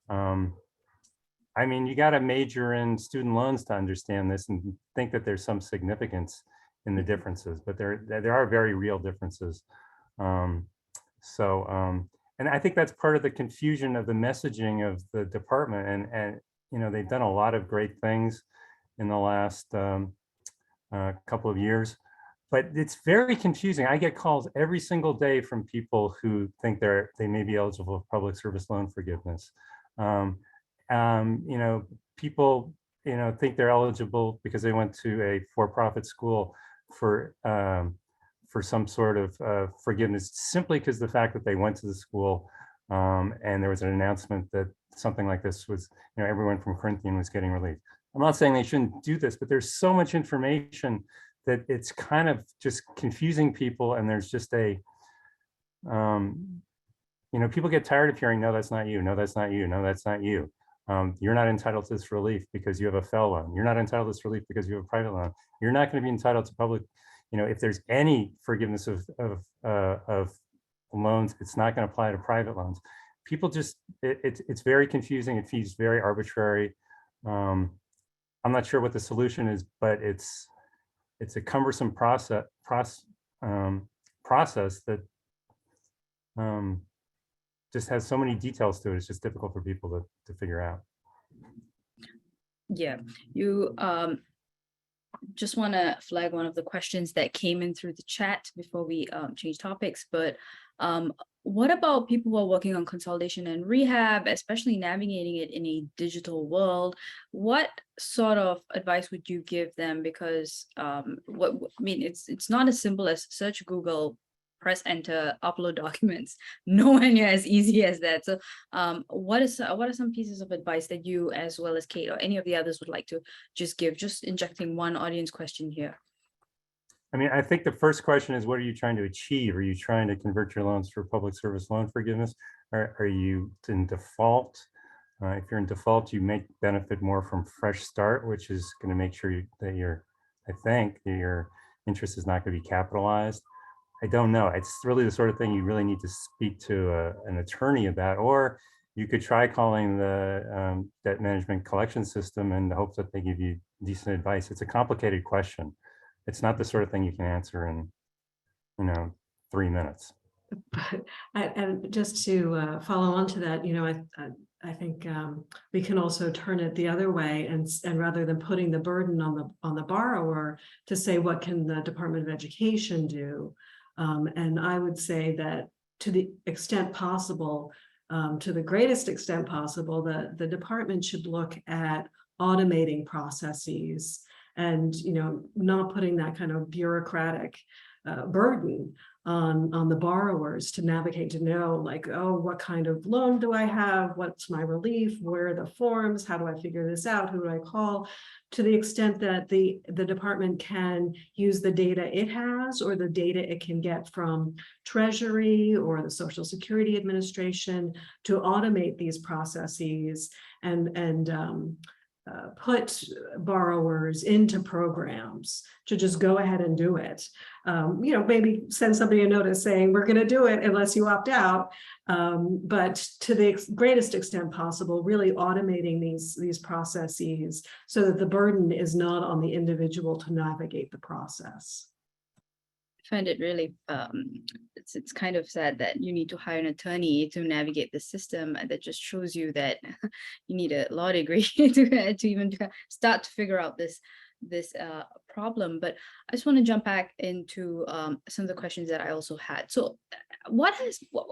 Speaker 6: I mean, you got to major in student loans to understand this and think that there's some significance in the differences, but there are very real differences. And I think that's part of the confusion of the messaging of the department. And they've done a lot of great things in the last couple of years, but it's very confusing. I get calls every single day from people who think they may be eligible for public service loan forgiveness. People, think they're eligible because they went to a for-profit school for some sort of forgiveness, simply because the fact that they went to the school and there was an announcement that something like this was, everyone from Corinthian was getting relief. I'm not saying they shouldn't do this, but there's so much information that it's kind of just confusing people, and there's just a People get tired of hearing, no, that's not you, no, that's not you, no, that's not you. You're not entitled to this relief because you have a FFEL loan. You're not entitled to this relief because you have a private loan. You're not going to be entitled to public, if there's any forgiveness of loans, it's not going to apply to private loans. People just, it's very confusing. It feels very arbitrary. I'm not sure what the solution is, but it's a cumbersome process that just has so many details to it. It's just difficult for people to figure out.
Speaker 3: Yeah, you just want to flag one of the questions that came in through the chat before we change topics, but what about people who are working on consolidation and rehab, especially navigating it in a digital world? What sort of advice would you give them? Because it's not as simple as search Google, press enter, upload documents. Nowhere near as easy as that. So what are some pieces of advice that you, as well as Kate or any of the others, would like to just give, just injecting one audience question here?
Speaker 6: I mean, I think the first question is, what are you trying to achieve? Are you trying to convert your loans for public service loan forgiveness? Or are you in default? If you're in default, you may benefit more from fresh start, which is going to make sure that your interest is not going to be capitalized. I don't know. It's really the sort of thing you really need to speak to an attorney about, or you could try calling the debt management collection system in the hopes that they give you decent advice. It's a complicated question. It's not the sort of thing you can answer in, 3 minutes.
Speaker 5: But and just to follow on to that, I think we can also turn it the other way, and rather than putting the burden on the borrower, to say, what can the Department of Education do? And I would say that to the extent possible, to the greatest extent possible, the department should look at automating processes and not putting that kind of bureaucratic burden on the borrowers to navigate, to know, like, oh, what kind of loan do I have? What's my relief? Where are the forms? How do I figure this out? Who do I call? To the extent that the department can use the data it has, or the data it can get from Treasury or the Social Security Administration, to automate these processes and put borrowers into programs to just go ahead and do it. Maybe send somebody a notice saying, we're going to do it unless you opt out. But to the greatest extent possible, really automating these processes so that the burden is not on the individual to navigate the process.
Speaker 3: I find it really, it's kind of sad that you need to hire an attorney to navigate the system. That just shows you that you need a law degree to even start to figure out this problem. But I just want to jump back into some of the questions that I also had. So what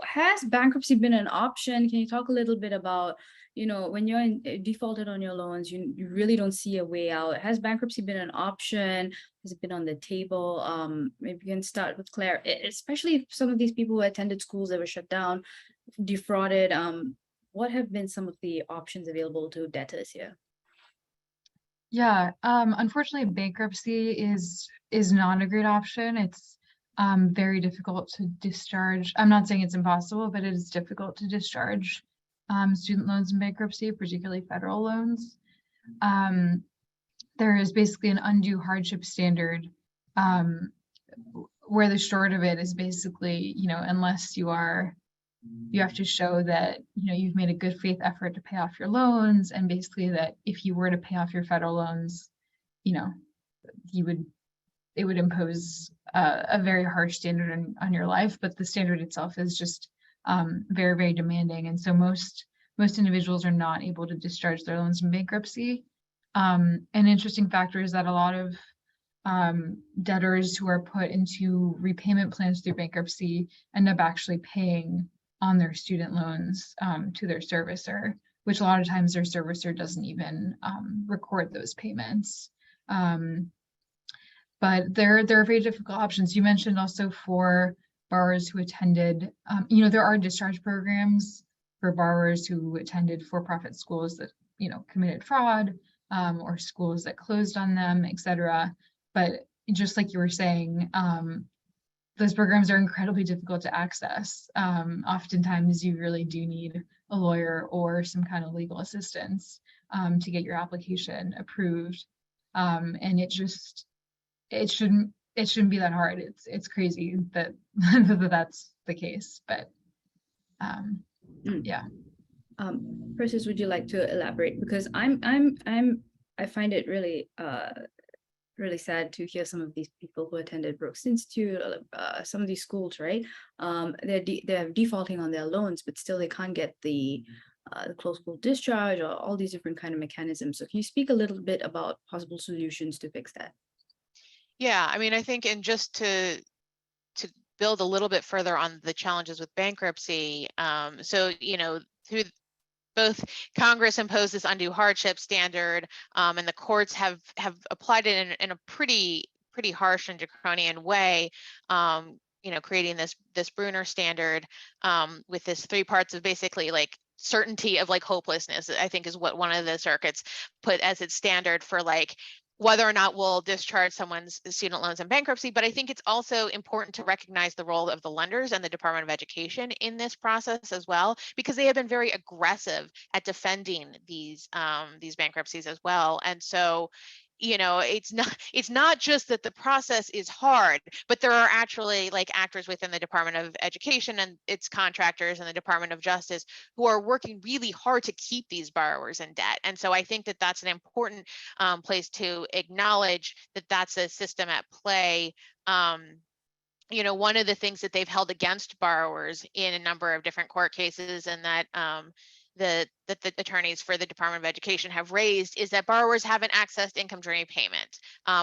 Speaker 3: has bankruptcy been an option? Can you talk a little bit about, when you're defaulted on your loans, you really don't see a way out. Has bankruptcy been an option? Has it been on the table? Maybe you can start with Claire, especially if some of these people who attended schools that were shut down, defrauded. What have been some of the options available to debtors here?
Speaker 4: Yeah, unfortunately, bankruptcy is not a great option. It's very difficult to discharge. I'm not saying it's impossible, but it is difficult to discharge student loans in bankruptcy, particularly federal loans. There is basically an undue hardship standard, where the short of it is basically, unless you have to show that, you've made a good faith effort to pay off your loans, and basically that if you were to pay off your federal loans, it would impose a very harsh standard on your life. But the standard itself is just very, very demanding. And so most individuals are not able to discharge their loans in bankruptcy. An interesting factor is that a lot of debtors who are put into repayment plans through bankruptcy end up actually paying on their student loans to their servicer, which a lot of times their servicer doesn't even record those payments. But there are very difficult options. You mentioned also for borrowers who attended, there are discharge programs for borrowers who attended for-profit schools that, committed fraud, or schools that closed on them, et cetera. But just like you were saying, those programs are incredibly difficult to access. Oftentimes you really do need a lawyer or some kind of legal assistance to get your application approved. And it shouldn't be that hard. It's crazy that that's the case, but yeah.
Speaker 3: Persis, would you like to elaborate? Because I find it really really sad to hear some of these people who attended Brooks Institute, some of these schools, right? They're defaulting on their loans, but still they can't get the closed school discharge or all these different kind of mechanisms. So can you speak a little bit about possible solutions to fix that?
Speaker 7: Yeah, I mean, I think, and just to build a little bit further on the challenges with bankruptcy, so through both Congress imposed this undue hardship standard, and the courts have applied it in a pretty harsh and draconian way, creating this Bruner standard with this 3 parts of basically like certainty of like hopelessness, I think is what one of the circuits put as its standard for like whether or not we'll discharge someone's student loans in bankruptcy. But I think it's also important to recognize the role of the lenders and the Department of Education in this process as well, because they have been very aggressive at defending these bankruptcies as well. And so, it's not just that the process is hard, but there are actually like actors within the Department of Education and its contractors and the Department of Justice who are working really hard to keep these borrowers in debt. And so I think that that's an important place to acknowledge that that's a system at play. One of the things that they've held against borrowers in a number of different court cases, and that the attorneys for the Department of Education have raised, is that borrowers haven't accessed income during payment,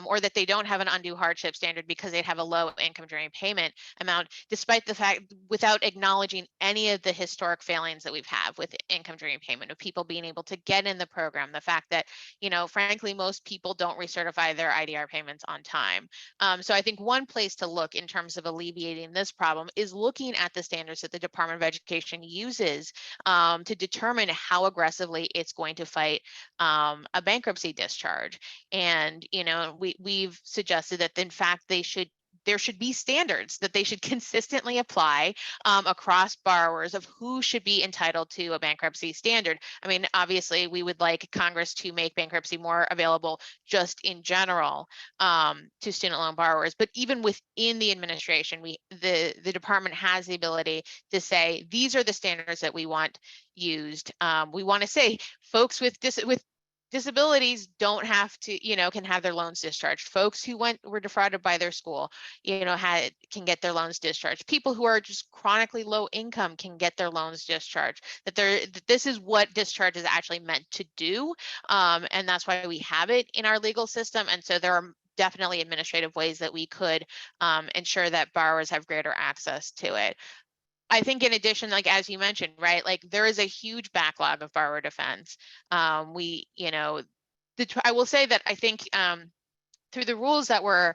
Speaker 7: or that they don't have an undue hardship standard because they have a low income during payment amount, despite the fact, without acknowledging any of the historic failings that we've had with income during payment, of people being able to get in the program, the fact that, frankly, most people don't recertify their IDR payments on time. So I think one place to look in terms of alleviating this problem is looking at the standards that the Department of Education uses to determine how aggressively it's going to fight a bankruptcy discharge. And we've suggested that in fact there should be standards that they should consistently apply across borrowers of who should be entitled to a bankruptcy standard. I mean, obviously, we would like Congress to make bankruptcy more available just in general to student loan borrowers. But even within the administration, the department has the ability to say, these are the standards that we want used. We want to say folks with disabilities don't have to, can have their loans discharged. Folks who were defrauded by their school, can get their loans discharged. People who are just chronically low income can get their loans discharged. That this is what discharge is actually meant to do, and that's why we have it in our legal system. And so there are definitely administrative ways that we could ensure that borrowers have greater access to it. I think in addition, like, as you mentioned, right, like there is a huge backlog of borrower defense. I will say that I think through the rules that were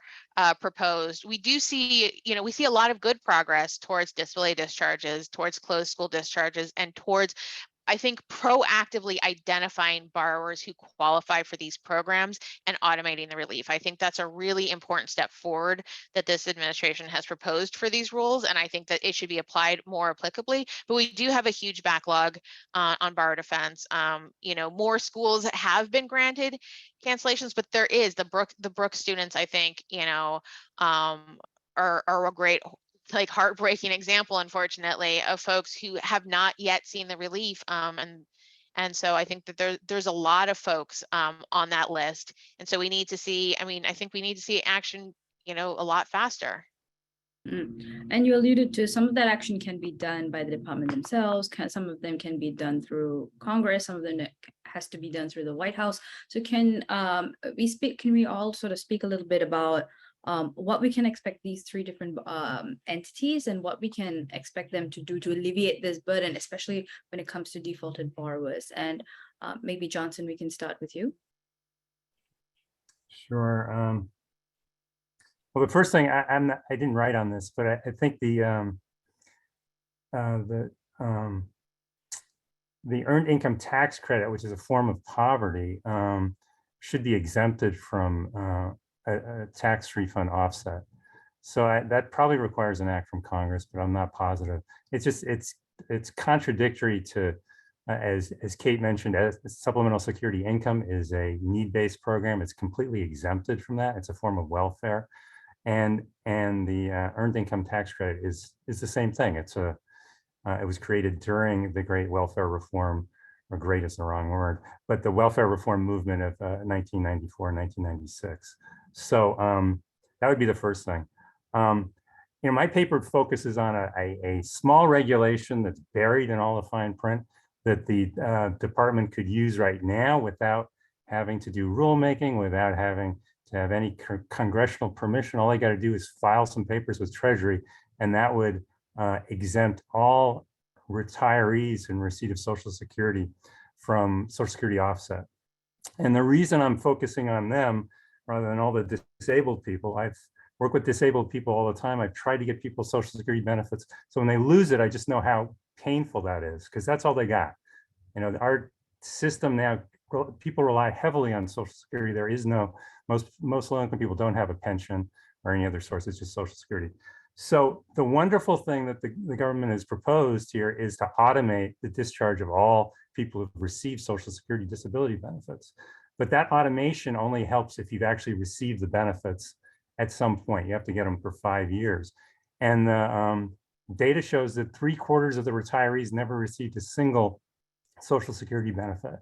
Speaker 7: proposed, we do see, we see a lot of good progress towards disability discharges, towards closed school discharges, and towards, I think, proactively identifying borrowers who qualify for these programs and automating the relief. I think that's a really important step forward that this administration has proposed for these rules, and I think that it should be applied more applicably. But we do have a huge backlog on borrower defense. More schools have been granted cancellations, but there is the Brooks students, I think, are a great, like, heartbreaking example, unfortunately, of folks who have not yet seen the relief. And so I think that there's a lot of folks on that list. And so we need to see, I think we need to see action, a lot faster.
Speaker 3: And you alluded to some of that action can be done by the department themselves. Some of them can be done through Congress. Some of them has to be done through the White House. So can we all sort of speak a little bit about what we can expect these 3 different entities and what we can expect them to do to alleviate this burden, especially when it comes to defaulted borrowers? And maybe Johnson, we can start with you.
Speaker 6: Sure. Well, the first thing, I didn't write on this, but I think the earned income tax credit, which is a form of poverty, should be exempted from a tax refund offset. So that probably requires an act from Congress, but I'm not positive. It's just, it's contradictory to, as Kate mentioned, as supplemental security income is a need-based program. It's completely exempted from that. It's a form of welfare. And the earned income tax credit is the same thing. It's it was created during the great welfare reform, or great is the wrong word, but the welfare reform movement of 1994, 1996. So that would be the first thing. My paper focuses on a small regulation that's buried in all the fine print that the department could use right now without having to do rulemaking, without having to have any congressional permission. All they got to do is file some papers with Treasury, and that would exempt all retirees in receipt of Social Security from Social Security offset. And the reason I'm focusing on them rather than all the disabled people, I've worked with disabled people all the time. I've tried to get people Social Security benefits. So when they lose it, I just know how painful that is, because that's all they got. Our system now, people rely heavily on Social Security. There is no, most low-income people don't have a pension or any other source. It's just Social Security. So the wonderful thing that the government has proposed here is to automate the discharge of all people who've received Social Security disability benefits. But that automation only helps if you've actually received the benefits at some point. You have to get them for 5 years. And the data shows that 3/4 of the retirees never received a single Social Security benefit.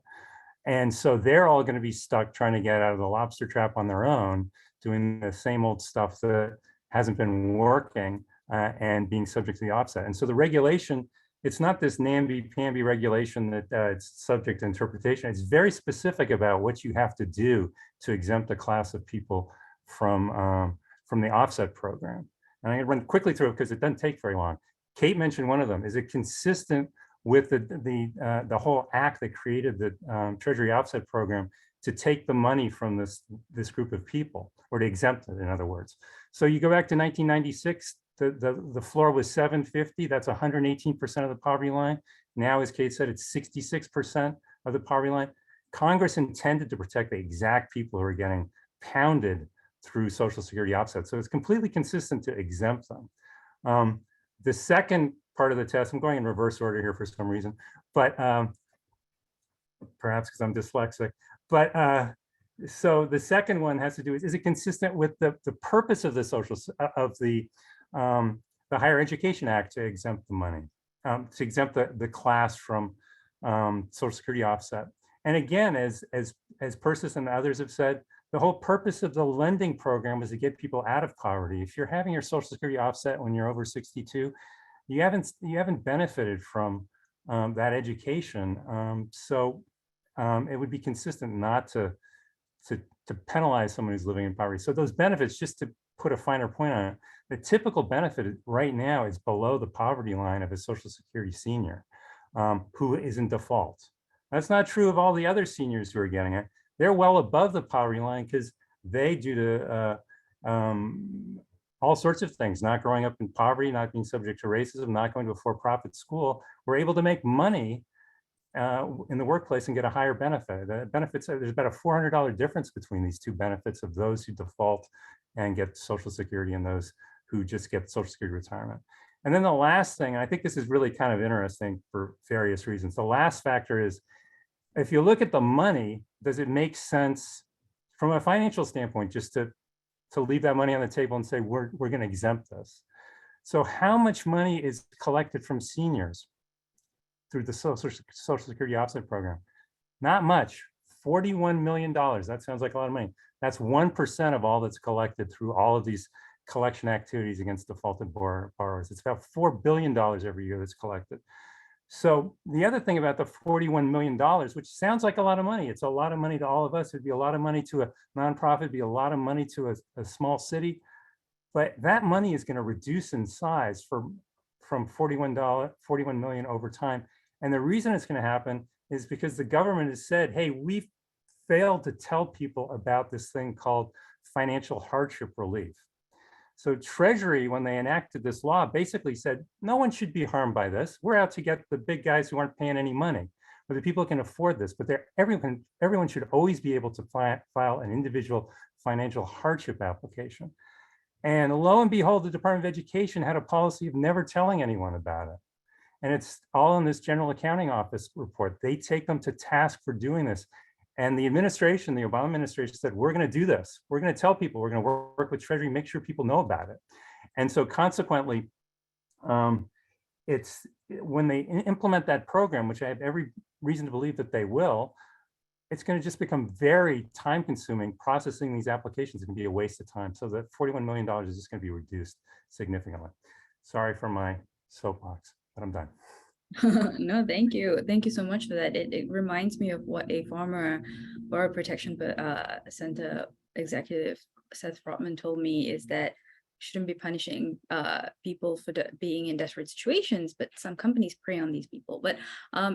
Speaker 6: And so they're all going to be stuck trying to get out of the lobster trap on their own, doing the same old stuff that hasn't been working and being subject to the offset. And so the regulation, it's not this namby-pamby regulation that it's subject to interpretation. It's very specific about what you have to do to exempt a class of people from the offset program. And I'm going to run quickly through it because it doesn't take very long. Kate mentioned one of them. Is it consistent with the whole act that created the Treasury offset program to take the money from this group of people, or to exempt it, in other words? So you go back to 1996, the floor was $750. That's 118% of the poverty line. Now, as Kate said, it's 66% of the poverty line. Congress intended to protect the exact people who are getting pounded through Social Security offset. So it's completely consistent to exempt them. The second part of the test, I'm going in reverse order here for some reason, but perhaps because I'm dyslexic. But so the second one has to do with, is it consistent with the purpose of the Higher Education Act to exempt the money, to exempt the class from Social Security offset? And again, as Persis and others have said, the whole purpose of the lending program was to get people out of poverty. If you're having your Social Security offset when you're over 62, you haven't benefited from that education. So it would be consistent not to penalize someone who's living in poverty. So those benefits, just to put a finer point on it, the typical benefit right now is below the poverty line of a Social Security senior who is in default. That's not true of all the other seniors who are getting it. They're well above the poverty line because they, due to all sorts of things, not growing up in poverty, not being subject to racism, not going to a for-profit school, were able to make money in the workplace and get a higher benefit. The benefits, there's about a $400 difference between these two benefits of those who default and get Social Security and those who just get Social Security retirement. And then the last thing, and I think this is really kind of interesting for various reasons. The last factor is, if you look at the money, does it make sense from a financial standpoint just to leave that money on the table and say, we're going to exempt this? So how much money is collected from seniors through the Social Security offset program? Not much, $41 million. That sounds like a lot of money. That's 1% of all that's collected through all of these collection activities against defaulted borrowers. It's about $4 billion every year that's collected. So the other thing about the $41 million, which sounds like a lot of money, it's a lot of money to all of us. It'd be a lot of money to a nonprofit, it'd be a lot of money to a small city, but that money is going to reduce in size from $41 million over time. And the reason it's going to happen is because the government has said, hey, we've failed to tell people about this thing called financial hardship relief. So Treasury, when they enacted this law, basically said, no one should be harmed by this. We're out to get the big guys who aren't paying any money, or the people who can afford this. But everyone should always be able to file an individual financial hardship application. And lo and behold, the Department of Education had a policy of never telling anyone about it. And it's all in this General Accounting Office report. They take them to task for doing this. And the administration, the Obama administration said, we're going to do this. We're going to tell people, we're going to work with Treasury, make sure people know about it. And so consequently, it's when they implement that program, which I have every reason to believe that they will, it's going to just become very time consuming. Processing these applications can be a waste of time. So that $41 million is just going to be reduced significantly. Sorry for my soapbox, but I'm done.
Speaker 3: No, thank you. Thank you so much for that. It reminds me of what a former Borrower Protection Center executive, Seth Frotman, told me, is that shouldn't be punishing people for being in desperate situations, but some companies prey on these people. But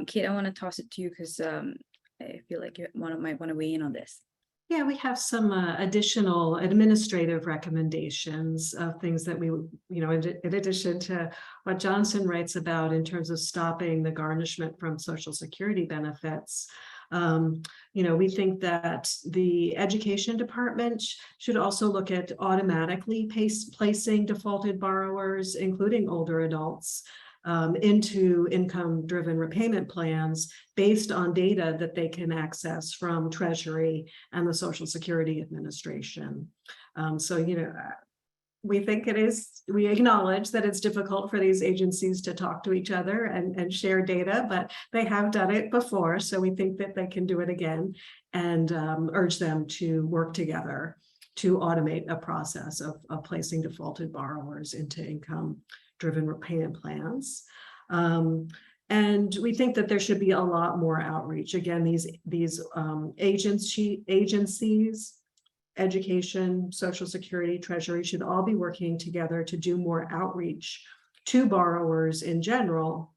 Speaker 3: Kate, I want to toss it to you because I feel like you might want to weigh in on this.
Speaker 5: Yeah, we have some additional administrative recommendations of things that we, in addition to what Johnson writes about in terms of stopping the garnishment from Social Security benefits. We think that the Education Department should also look at automatically placing defaulted borrowers, including older adults, into income-driven repayment plans based on data that they can access from Treasury and the Social Security Administration. We think we acknowledge that it's difficult for these agencies to talk to each other and share data, but they have done it before. So we think that they can do it again, and urge them to work together to automate a process of placing defaulted borrowers into income-driven repayment plans. And we think that there should be a lot more outreach. Again, these agencies, Education, Social Security, Treasury should all be working together to do more outreach to borrowers in general,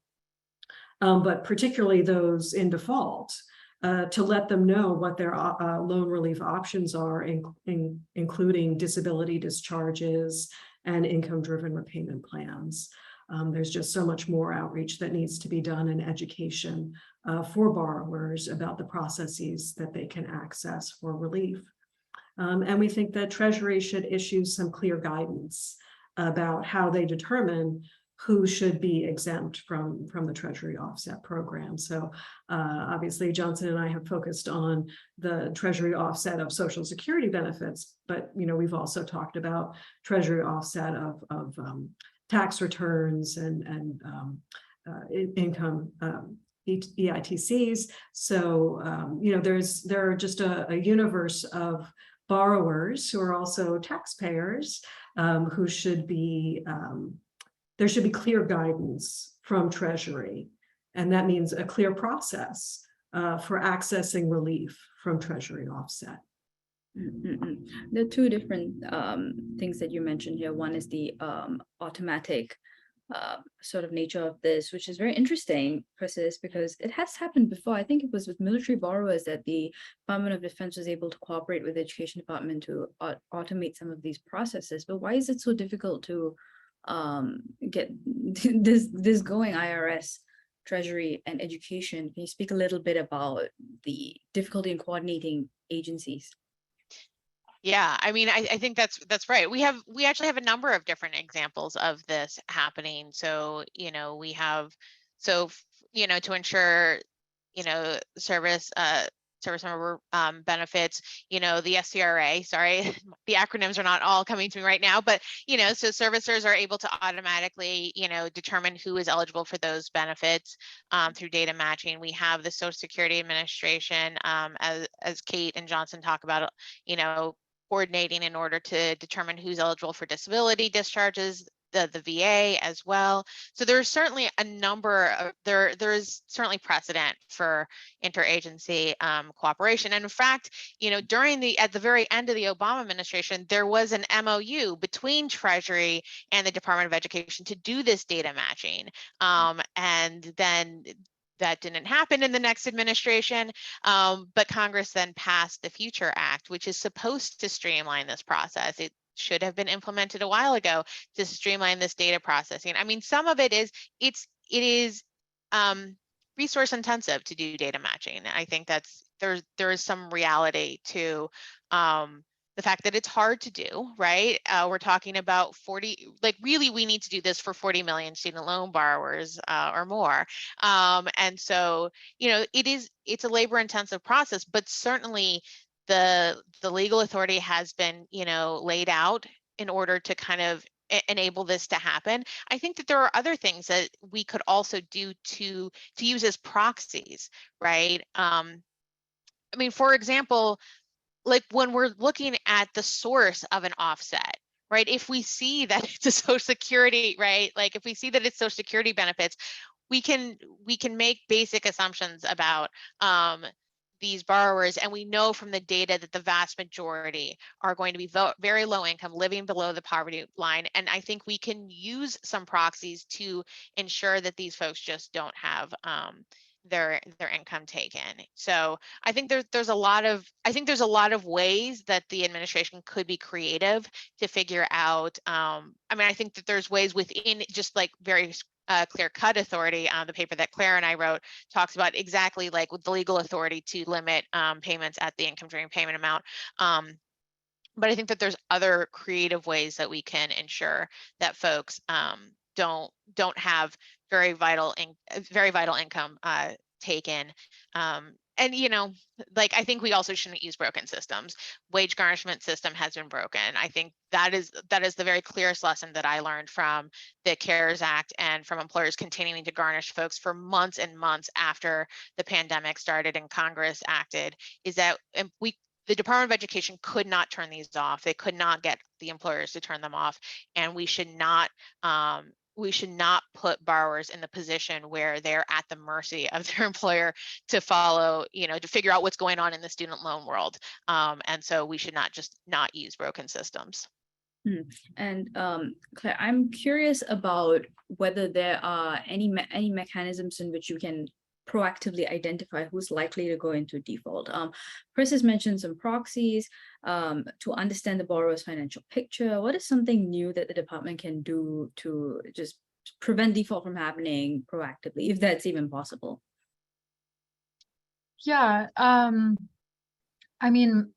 Speaker 5: but particularly those in default, to let them know what their loan relief options are, including disability discharges and income-driven repayment plans. There's just so much more outreach that needs to be done in education for borrowers about the processes that they can access for relief. And we think that Treasury should issue some clear guidance about how they determine who should be exempt from the Treasury offset program. So obviously Johnson and I have focused on the Treasury offset of Social Security benefits, but we've also talked about Treasury offset of tax returns and income EITCs. So there are just a universe of borrowers who are also taxpayers who should be there should be clear guidance from Treasury, and that means a clear process for accessing relief from Treasury offset.
Speaker 3: There are two different things that you mentioned here. One is the automatic sort of nature of this, which is very interesting, Persis, because it has happened before. I think it was with military borrowers that the Department of Defense was able to cooperate with the Education Department to automate some of these processes. But why is it so difficult to get this going, IRS, Treasury, and Education? Can you speak a little bit about the difficulty in coordinating agencies?
Speaker 7: Yeah, I mean, I think that's right. We actually have a number of different examples of this happening. So, we have, to ensure, service member benefits, the SCRA, sorry, the acronyms are not all coming to me right now, but, so servicers are able to automatically, determine who is eligible for those benefits through data matching. We have the Social Security Administration, as Kate and Johnson talk about, coordinating in order to determine who's eligible for disability discharges, the VA as well. So there's certainly a number of, there is certainly precedent for interagency cooperation. And in fact, at the very end of the Obama administration, there was an MOU between Treasury and the Department of Education to do this data matching. And then that didn't happen in the next administration, but Congress then passed the Future Act, which is supposed to streamline this process. It should have been implemented a while ago to streamline this data processing. I mean, some of it is it is resource intensive to do data matching. I think there is some reality to the fact that it's hard to do, right? We're talking about 40, like really we need to do this for 40 million student loan borrowers or more. And so, you know, it's a labor intensive process, but certainly the legal authority has been, you know, laid out in order to kind of enable this to happen. I think that there are other things that we could also do to use as proxies, right? I mean, for example, like when we're looking at the source of an offset, right? If we see that it's a Social Security, right? Like if we see that it's Social Security benefits, we can make basic assumptions about these borrowers, and we know from the data that the vast majority are going to be very low income, living below the poverty line. And I think we can use some proxies to ensure that these folks just don't have their income taken. So I think there's a lot of ways that the administration could be creative to figure out. I mean, I think that there's ways within just like very clear-cut authority. The paper that Claire and I wrote talks about exactly like with the legal authority to limit payments at the income during payment amount. But I think that there's other creative ways that we can ensure that folks don't have very vital income taken. And you know, like I think we also shouldn't use broken systems. Wage garnishment system has been broken. I think that is the very clearest lesson that I learned from the CARES Act and from employers continuing to garnish folks for months and months after the pandemic started and Congress acted, is that the Department of Education could not turn these off. They could not get the employers to turn them off, and we should not put borrowers in the position where they're at the mercy of their employer to follow, you know, to figure out what's going on in the student loan world. And so we should not use broken systems.
Speaker 3: And Claire, I'm curious about whether there are any mechanisms in which you can proactively identify who's likely to go into default. Persis mentioned some proxies to understand the borrower's financial picture. What is something new that the department can do to just prevent default from happening proactively, if that's even possible?
Speaker 4: Yeah, I mean,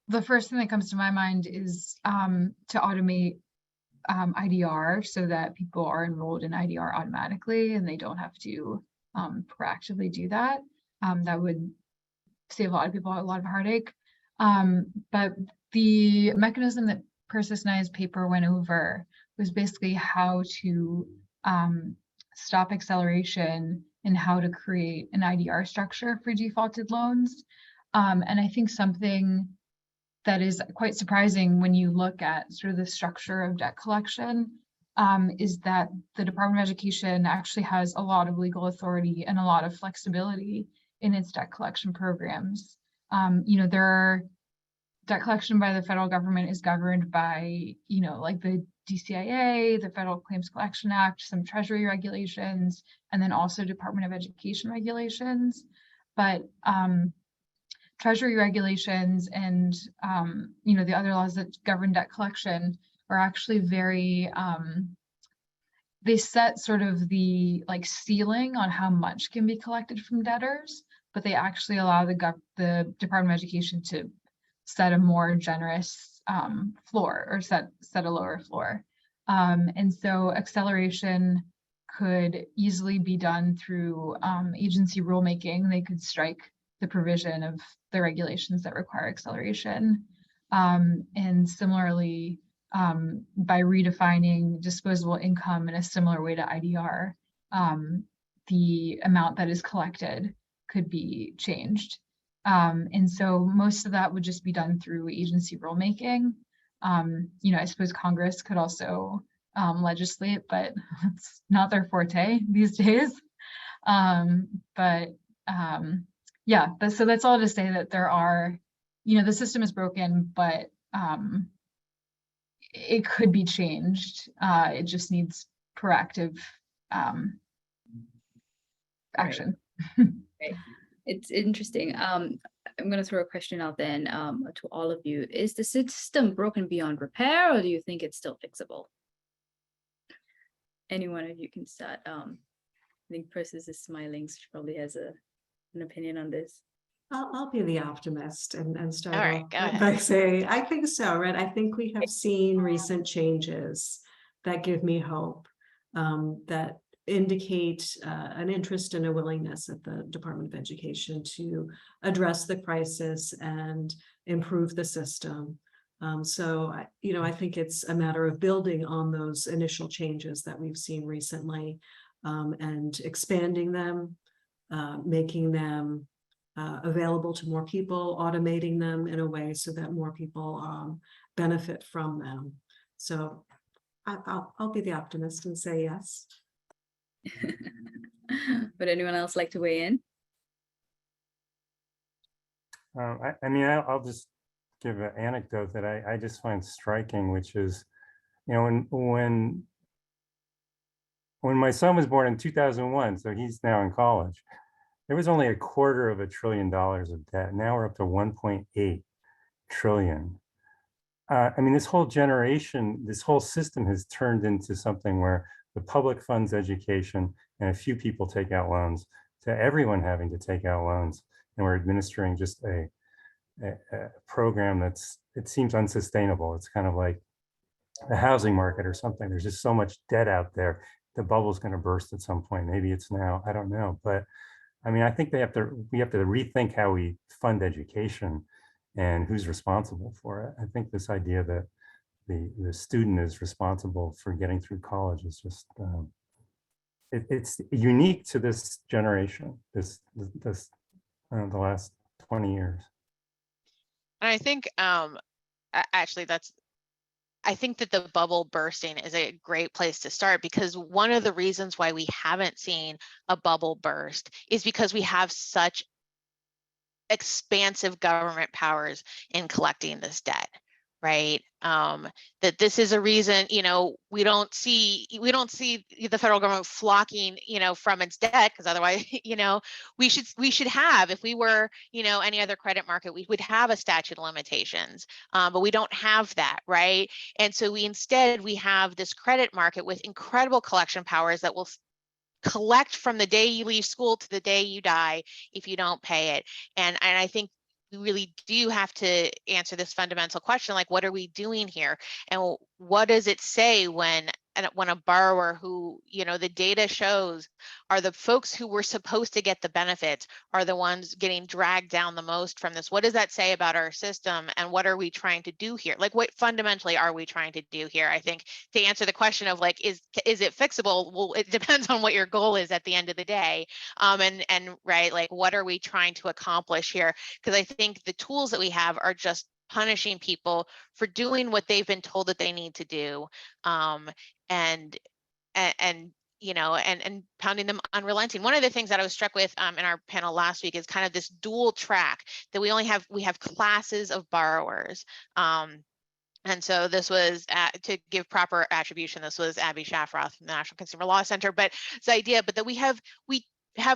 Speaker 4: the first thing that comes to my mind is to automate IDR so that people are enrolled in IDR automatically and they don't have to proactively do that. That would save a lot of people a lot of heartache. But the mechanism that Persis and I's paper went over was basically how to stop acceleration and how to create an IDR structure for defaulted loans. And I think something that is quite surprising when you look at sort of the structure of debt collection is that the Department of Education actually has a lot of legal authority and a lot of flexibility in its debt collection programs. You know, debt collection by the federal government is governed by, you know, like the DCIA, the Federal Claims Collection Act, some Treasury regulations, and then also Department of Education regulations. But Treasury regulations and you know, the other laws that govern debt collection are actually very they set sort of the like ceiling on how much can be collected from debtors, but they actually allow the Department of Education to set a more generous floor, or set a lower floor. And so acceleration could easily be done through agency rulemaking. They could strike the provision of the regulations that require acceleration. And similarly, by redefining disposable income in a similar way to IDR, the amount that is collected could be changed. And so most of that would just be done through agency rulemaking. You know, I suppose Congress could also legislate, but it's not their forte these days. Yeah, so that's all to say that there are, you know, the system is broken, but it could be changed. It just needs proactive action.
Speaker 3: Right. It's interesting. I'm going to throw a question out then to all of you. Is the system broken beyond repair, or do you think it's still fixable? Any one of you can start. I think Persis is smiling, so she probably has an opinion on this.
Speaker 5: I'll be the optimist and start
Speaker 7: All right,
Speaker 5: off
Speaker 7: go ahead.
Speaker 5: by saying, I think so, right? I think we have seen recent changes that give me hope, that indicate an interest and a willingness at the Department of Education to address the crisis and improve the system. So, I think it's a matter of building on those initial changes that we've seen recently, and expanding them, making them available to more people, automating them in a way so that more people benefit from them. So I'll be the optimist and say yes.
Speaker 3: Would anyone else like to weigh in?
Speaker 6: I mean, I'll just give an anecdote that I just find striking, which is, when my son was born in 2001, so he's now in college, there was only $250 billion of debt. Now we're up to 1.8 trillion. I mean, this whole generation, this whole system has turned into something where the public funds education and a few people take out loans, to everyone having to take out loans. And we're administering just a program it seems unsustainable. It's kind of like the housing market or something. There's just so much debt out there. The bubble's going to burst at some point. Maybe it's now, I don't know. But I mean, I think we have to rethink how we fund education and who's responsible for it. I think this idea that the student is responsible for getting through college is just, it's unique to this generation, the last 20 years.
Speaker 7: And I think actually I think that the bubble bursting is a great place to start, because one of the reasons why we haven't seen a bubble burst is because we have such expansive government powers in collecting this debt, right? That this is a reason, we don't see the federal government flocking, from its debt, because otherwise, we should have, if we were, any other credit market, we would have a statute of limitations, but we don't have that, right? And so instead we have this credit market with incredible collection powers that will collect from the day you leave school to the day you die if you don't pay it. And I think we really do have to answer this fundamental question, like, what are we doing here? And what does it say when a borrower who, the data shows are the folks who were supposed to get the benefits are the ones getting dragged down the most from this? What does that say about our system? And what are we trying to do here? Like, what fundamentally are we trying to do here? I think to answer the question of like, is it fixable? Well, it depends on what your goal is at the end of the day. And right, like, what are we trying to accomplish here? Because I think the tools that we have are just punishing people for doing what they've been told that they need to do, and pounding them unrelenting. One of the things that I was struck with in our panel last week is kind of this dual track that we have classes of borrowers. And so this was, to give proper attribution, this was Abby Shafroth from the National Consumer Law Center, but it's the idea, but that we have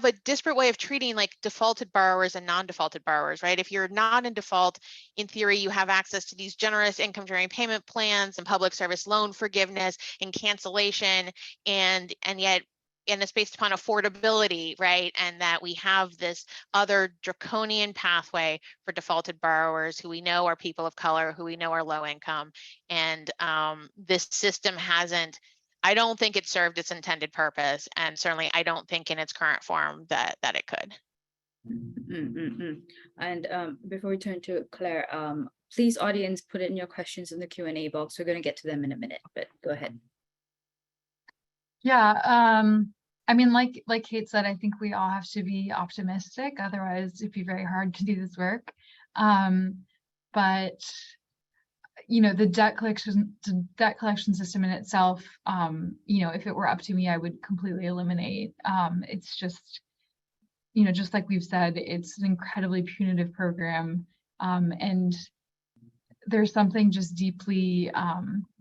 Speaker 7: a disparate way of treating like defaulted borrowers and non-defaulted borrowers, right? If you're not in default, in theory, you have access to these generous income-sharing payment plans and public service loan forgiveness and cancellation, and yet, and it's based upon affordability, right? And that we have this other draconian pathway for defaulted borrowers who we know are people of color, who we know are low income. And this system I don't think it served its intended purpose. And certainly I don't think in its current form that it could.
Speaker 3: And before we turn to Claire, please, audience, put in your questions in the Q&A box. We're going to get to them in a minute, but go ahead.
Speaker 4: Yeah, I mean, like Kate said, I think we all have to be optimistic. Otherwise, it'd be very hard to do this work. But the debt collection system in itself, if it were up to me, I would completely eliminate. It's just, just like we've said, it's an incredibly punitive program, and there's something just deeply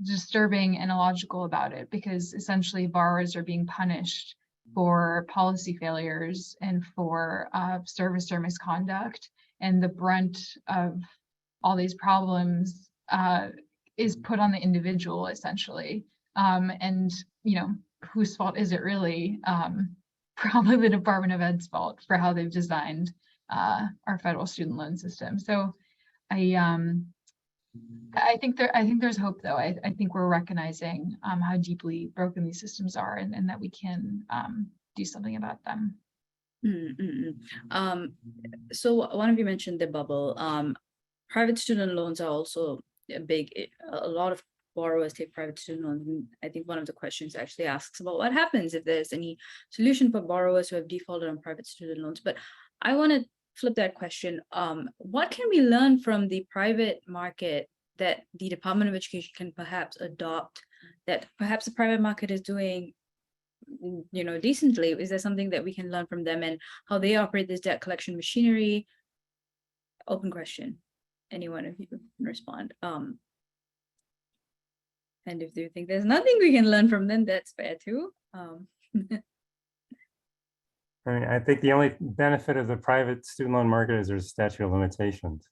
Speaker 4: disturbing and illogical about it, because essentially borrowers are being punished for policy failures and for servicer misconduct, and the brunt of all these problems is put on the individual, essentially. And whose fault is it really? Probably the Department of Ed's fault for how they've designed our federal student loan system. So I think there's hope, though. I think we're recognizing how deeply broken these systems are, and that we can do something about them.
Speaker 3: So one of you mentioned the bubble. Private student loans are also a lot of borrowers take private student loans. And I think one of the questions actually asks about what happens if there's any solution for borrowers who have defaulted on private student loans. But I want to flip that question. What can we learn from the private market that the Department of Education can perhaps adopt, that perhaps the private market is doing, decently? Is there something that we can learn from them and how they operate this debt collection machinery? Open question. Any one of you can respond. And if you think there's nothing we can learn from them, that's fair too.
Speaker 6: I mean, I think the only benefit of the private student loan market is there's a statute of limitations,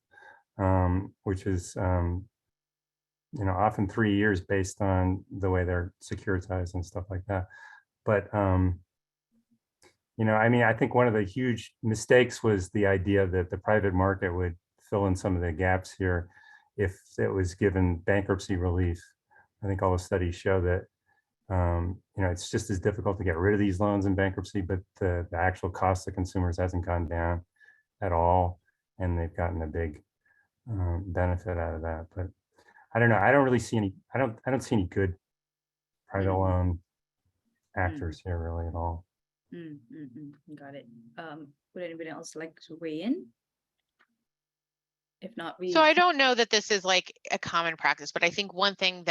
Speaker 6: which is, often 3 years based on the way they're securitized and stuff like that. But, I mean, I think one of the huge mistakes was the idea that the private market would fill in some of the gaps here if it was given bankruptcy relief. I think all the studies show that, it's just as difficult to get rid of these loans in bankruptcy, but the actual cost to consumers hasn't gone down at all. And they've gotten a big benefit out of that. But I don't know. I don't really see any, I don't see any good private loan actors here really at all.
Speaker 3: Got it. Would anybody else like to weigh in? If not,
Speaker 7: So I don't know that this is like a common practice, but I think one thing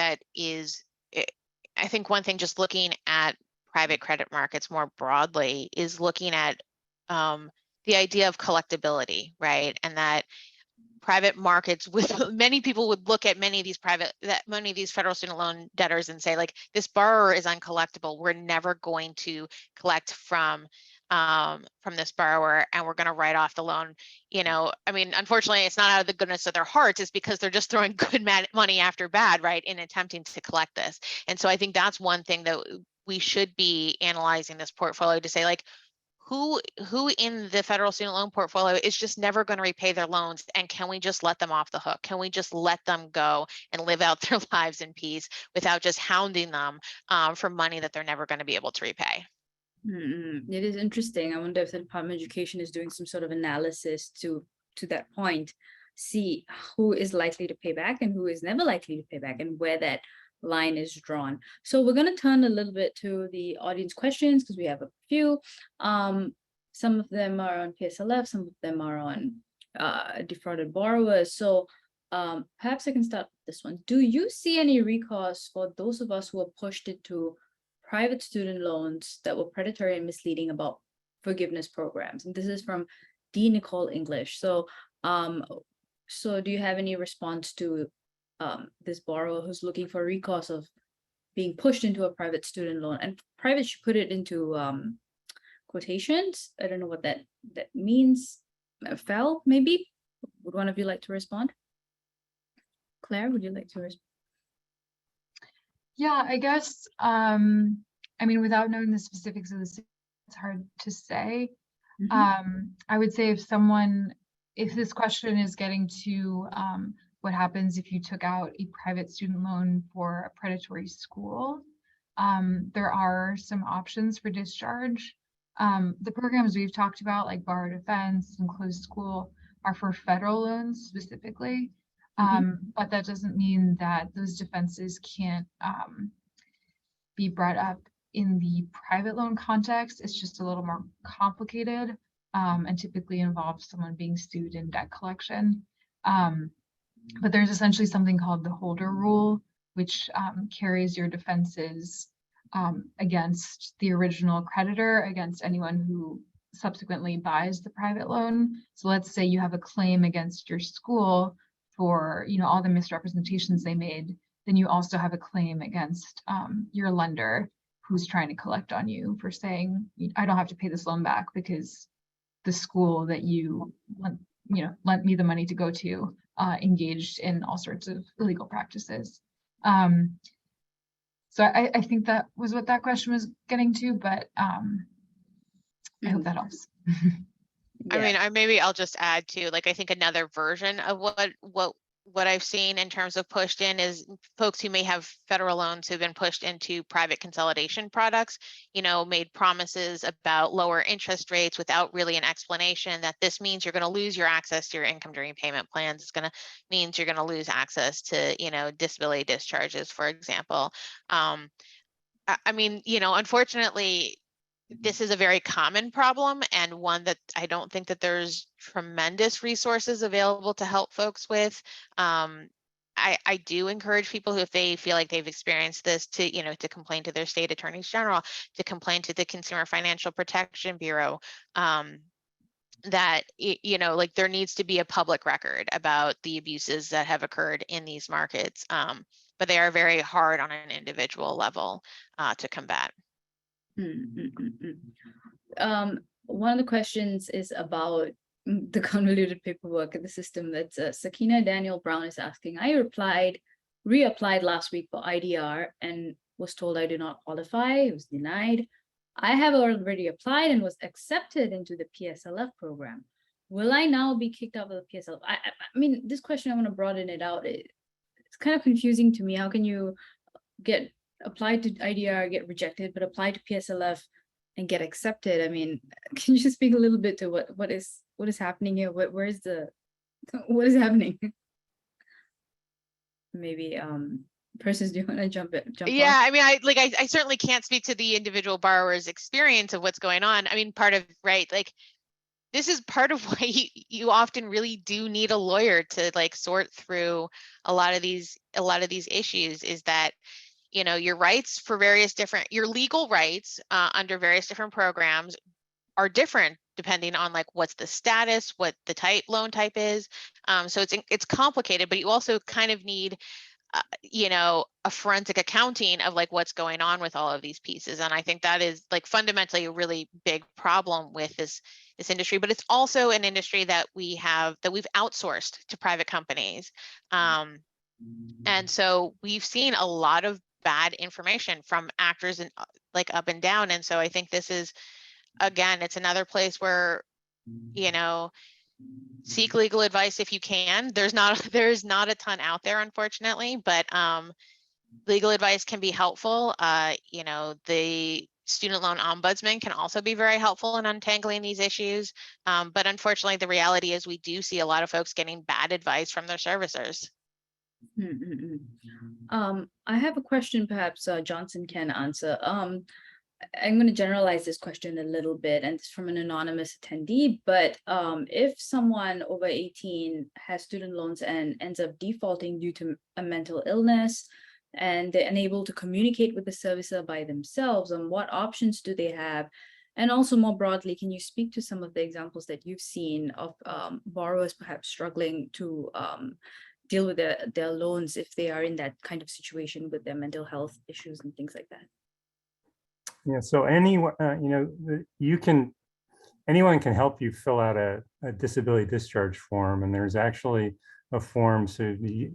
Speaker 7: just looking at private credit markets more broadly is looking at the idea of collectability, right? And that private markets, with many people would look at many of these federal student loan debtors and say, like, this borrower is uncollectible. We're never going to collect from this borrower, and we're going to write off the loan. I mean, unfortunately, it's not out of the goodness of their hearts. It's because they're just throwing good money after bad, right, in attempting to collect this. And so I think that's one thing that we should be analyzing this portfolio to say, like, who in the federal student loan portfolio is just never going to repay their loans, and can we just let them off the hook? Can we just let them go and live out their lives in peace without just hounding them for money that they're never going to be able to repay?
Speaker 3: It is interesting. I wonder if the Department of Education is doing some sort of analysis to that point, see who is likely to pay back and who is never likely to pay back, and where that line is drawn. So we're going to turn a little bit to the audience questions because we have a few. Some of them are on PSLF, some of them are on defrauded borrowers. So perhaps I can start with this one. Do you see any recourse for those of us who are pushed into private student loans that were predatory and misleading about forgiveness programs? And this is from D. Nicole English. So so do you have any response to this borrower who's looking for recourse of being pushed into a private student loan? And private should put it into quotations. I don't know what that means. Kvaal, maybe? Would one of you like to respond? Claire, would you like to respond?
Speaker 4: Yeah, I guess, I mean, without knowing the specifics of this, it's hard to say. I would say if this question is getting to what happens if you took out a private student loan for a predatory school, there are some options for discharge. The programs we've talked about, like borrower defense and closed school, are for federal loans specifically. But that doesn't mean that those defenses can't be brought up in the private loan context. It's just a little more complicated and typically involves someone being sued in debt collection. But there's essentially something called the holder rule, which carries your defenses against the original creditor, against anyone who subsequently buys the private loan. So let's say you have a claim against your school for all the misrepresentations they made, then you also have a claim against your lender who's trying to collect on you for saying, I don't have to pay this loan back because the school that you lent me the money to go to engaged in all sorts of illegal practices. So I think that was what that question was getting to, but I hope that helps.
Speaker 7: I
Speaker 3: Yeah.
Speaker 7: mean, maybe I'll just add to, like, I think another version of what I've seen in terms of pushed in is folks who may have federal loans who've been pushed into private consolidation products, made promises about lower interest rates without really an explanation that this means you're going to lose your access to your income during payment plans. It's going to means you're going to lose access to, disability discharges, for example. I mean, unfortunately, this is a very common problem and one that I don't think that there's tremendous resources available to help folks with. I do encourage people who, if they feel like they've experienced this, to, to complain to their state attorneys general, to complain to the Consumer Financial Protection Bureau, that, like there needs to be a public record about the abuses that have occurred in these markets. But they are very hard on an individual level to combat.
Speaker 3: One of the questions is about the convoluted paperwork in the system that Sakina Daniel Brown is asking. I reapplied last week for IDR and was told I do not qualify. It was denied. I have already applied and was accepted into the PSLF program. Will I now be kicked out of the PSLF? I mean, this question, I want to broaden it out. It's kind of confusing to me. How can you get applied to IDR, get rejected, but apply to PSLF and get accepted? I mean, can you just speak a little bit to what is happening here? What is happening? Maybe Persis, do you want to jump
Speaker 7: Yeah,
Speaker 3: off?
Speaker 7: I mean, I certainly can't speak to the individual borrower's experience of what's going on. I mean, this is part of why you often really do need a lawyer to sort through a lot of these issues, is that your rights for your legal rights under various different programs are different depending on what's the status, what the loan type is. So it's complicated, but you also kind of need a forensic accounting of what's going on with all of these pieces. And I think that is fundamentally a really big problem with this industry, but it's also an industry that we've outsourced to private companies. And so we've seen a lot of bad information from actors and up and down. And so I think this is, again, it's another place where, seek legal advice if you can. There's not a ton out there, unfortunately, but legal advice can be helpful. The student loan ombudsman can also be very helpful in untangling these issues. But unfortunately, the reality is we do see a lot of folks getting bad advice from their servicers.
Speaker 3: I have a question, perhaps Johnson can answer. I'm going to generalize this question a little bit, and it's from an anonymous attendee, but if someone over 18 has student loans and ends up defaulting due to a mental illness, and they're unable to communicate with the servicer by themselves, what options do they have? And also more broadly, can you speak to some of the examples that you've seen of borrowers perhaps struggling to deal with their loans if they are in that kind of situation with their mental health issues and things like that?
Speaker 6: Yeah, so anyone, anyone can help you fill out a disability discharge form, and there's actually a form so the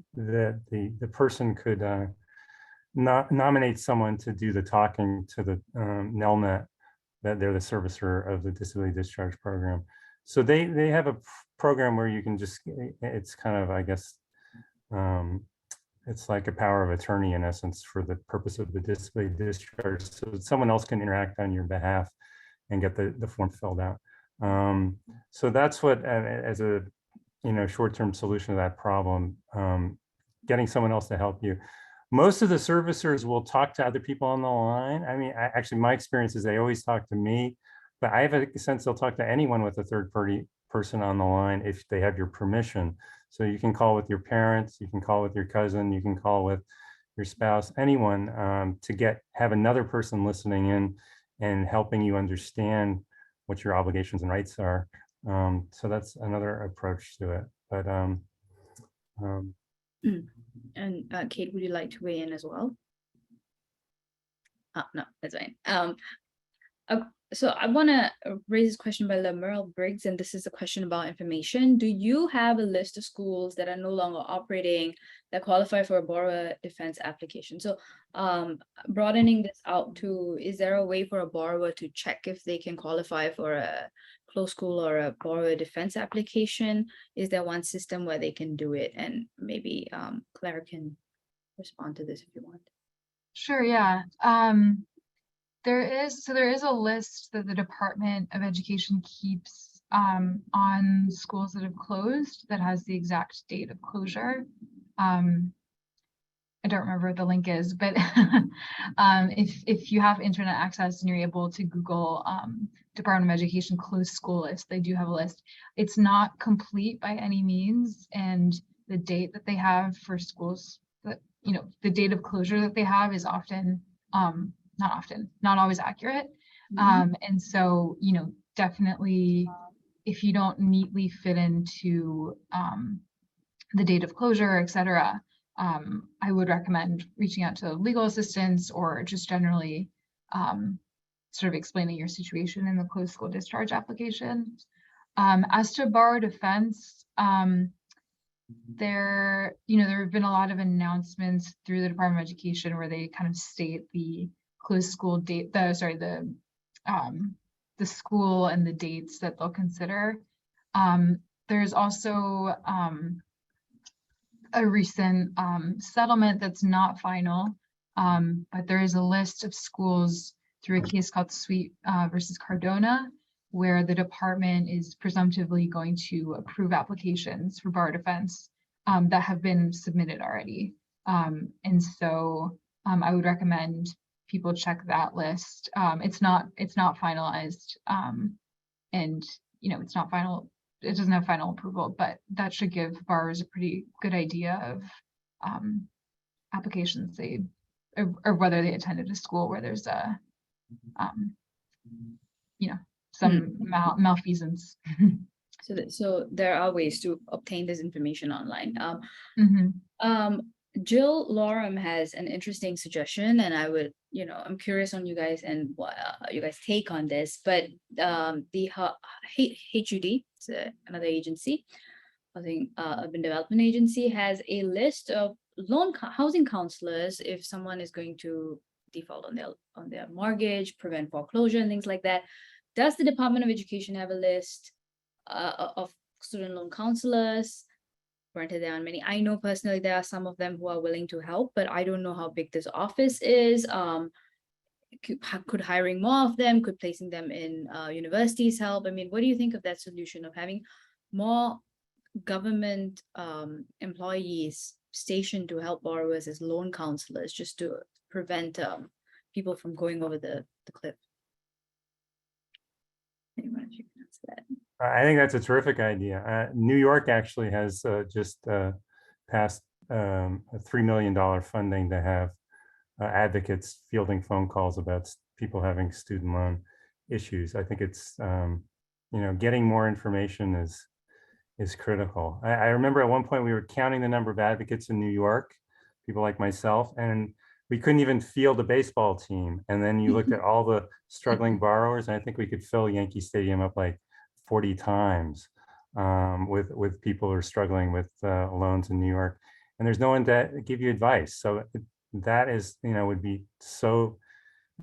Speaker 6: person could nominate someone to do the talking to the NELNET, that they're the servicer of the disability discharge program. So they have a program where you can just, it's kind of, I guess, it's like a power of attorney in essence for the purpose of the disability discharge, so that someone else can interact on your behalf and get the form filled out. So that's what, as a short-term solution to that problem, getting someone else to help you. Most of the servicers will talk to other people on the line. I mean, actually, my experience is they always talk to me, but I have a sense they'll talk to anyone with a third-party person on the line if they have your permission. So you can call with your parents, you can call with your cousin, you can call with your spouse, anyone, to have another person listening in and helping you understand what your obligations and rights are. So that's another approach to it. But
Speaker 3: And Kate, would you like to weigh in as well? No, that's fine. So I want to raise this question by Lamerle Briggs, and this is a question about information. Do you have a list of schools that are no longer operating that qualify for a borrower defense application? So broadening this out to, is there a way for a borrower to check if they can qualify for a closed school or a borrower defense application? Is there one system where they can do it? And maybe Claire can respond to this if you want.
Speaker 4: Sure, yeah. There is a list that the Department of Education keeps on schools that have closed that has the exact date of closure. I don't remember what the link is, but if you have internet access and you're able to Google Department of Education closed school list, they do have a list. It's not complete by any means, and the date that they have for schools that, you know, the date of closure that they have is often, not always accurate. And so, you know, definitely if you don't neatly fit into the date of closure, et cetera, I would recommend reaching out to legal assistance or just generally sort of explaining your situation in the closed school discharge application. As to borrower defense, there have been a lot of announcements through the Department of Education where they kind of state the closed school date, the school and the dates that they'll consider. There's also a recent settlement that's not final, but there is a list of schools through a case called Sweet versus Cardona, where the department is presumptively going to approve applications for bar defense that have been submitted already. And so I would recommend people check that list. It's not finalized, and you know, it's not final. It doesn't have final approval, but that should give borrowers a pretty good idea of applications they or whether they attended a school where there's a you know, some malfeasance.
Speaker 3: So there are ways to obtain this information online. Jill Lorem has an interesting suggestion, and I would, you know, I'm curious on you guys and what you guys take on this. But the HUD, it's another agency, Housing Urban Development Agency, has a list of housing counselors if someone is going to default on their mortgage, prevent foreclosure, and things like that. Does the Department of Education have a list of student loan counselors? Granted, there aren't many. I know personally there are some of them who are willing to help, but I don't know how big this office is. Could hiring more of them, could placing them in universities help? I mean, what do you think of that solution of having more government employees stationed to help borrowers as loan counselors, just to prevent people from going over the cliff? Anyone, if you can answer that.
Speaker 6: I think that's a terrific idea. New York actually has just passed a $3 million funding to have advocates fielding phone calls about people having student loan issues. I think it's, you know, getting more information is critical. I remember at one point we were counting the number of advocates in New York, people like myself, and we couldn't even field a baseball team. And then you looked at all the struggling borrowers, and I think we could fill Yankee Stadium up like 40 times with people who are struggling with loans in New York, and there's no one to give you advice. So that is, you know, would be so,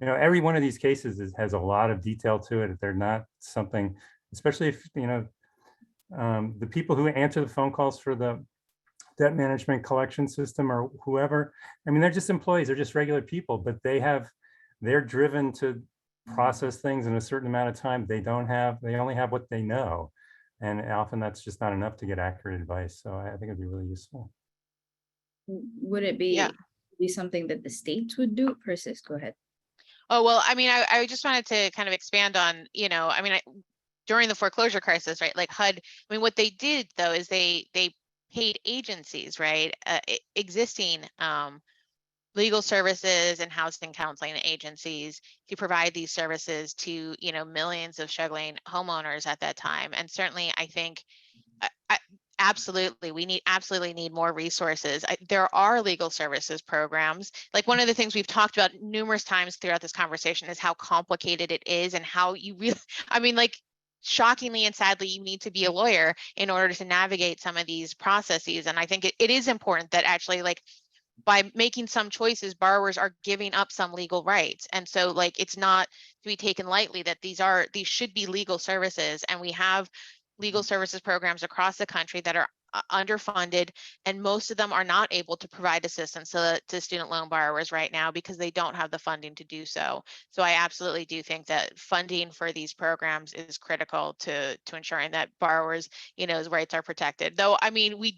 Speaker 6: you know, every one of these cases has a lot of detail to it. They're not something, especially if, you know, the people who answer the phone calls for the debt management collection system or whoever, I mean, they're just employees, they're just regular people, but they're driven to process things in a certain amount of time. They only have what they know. And often that's just not enough to get accurate advice. So I think it'd be really useful.
Speaker 3: Would it be something that the states would do? Persis, go ahead.
Speaker 7: Oh, well, I mean, I just wanted to kind of expand on, you know, I mean, during the foreclosure crisis, right? Like HUD, I mean, what they did though, is they paid agencies, right? Existing legal services and housing counseling agencies to provide these services to, you know, millions of struggling homeowners at that time. And certainly I think absolutely we absolutely need more resources. There are legal services programs. Like, one of the things we've talked about numerous times throughout this conversation is how complicated it is, and how you really, I mean, like, shockingly and sadly, you need to be a lawyer in order to navigate some of these processes. And I think it is important that actually, like, by making some choices, borrowers are giving up some legal rights. And so like, it's not to be taken lightly that these should be legal services. And we have legal services programs across the country that are underfunded, and most of them are not able to provide assistance to student loan borrowers right now because they don't have the funding to do so. So I absolutely do think that funding for these programs is critical to ensuring that borrowers, rights are protected. Though, I mean, we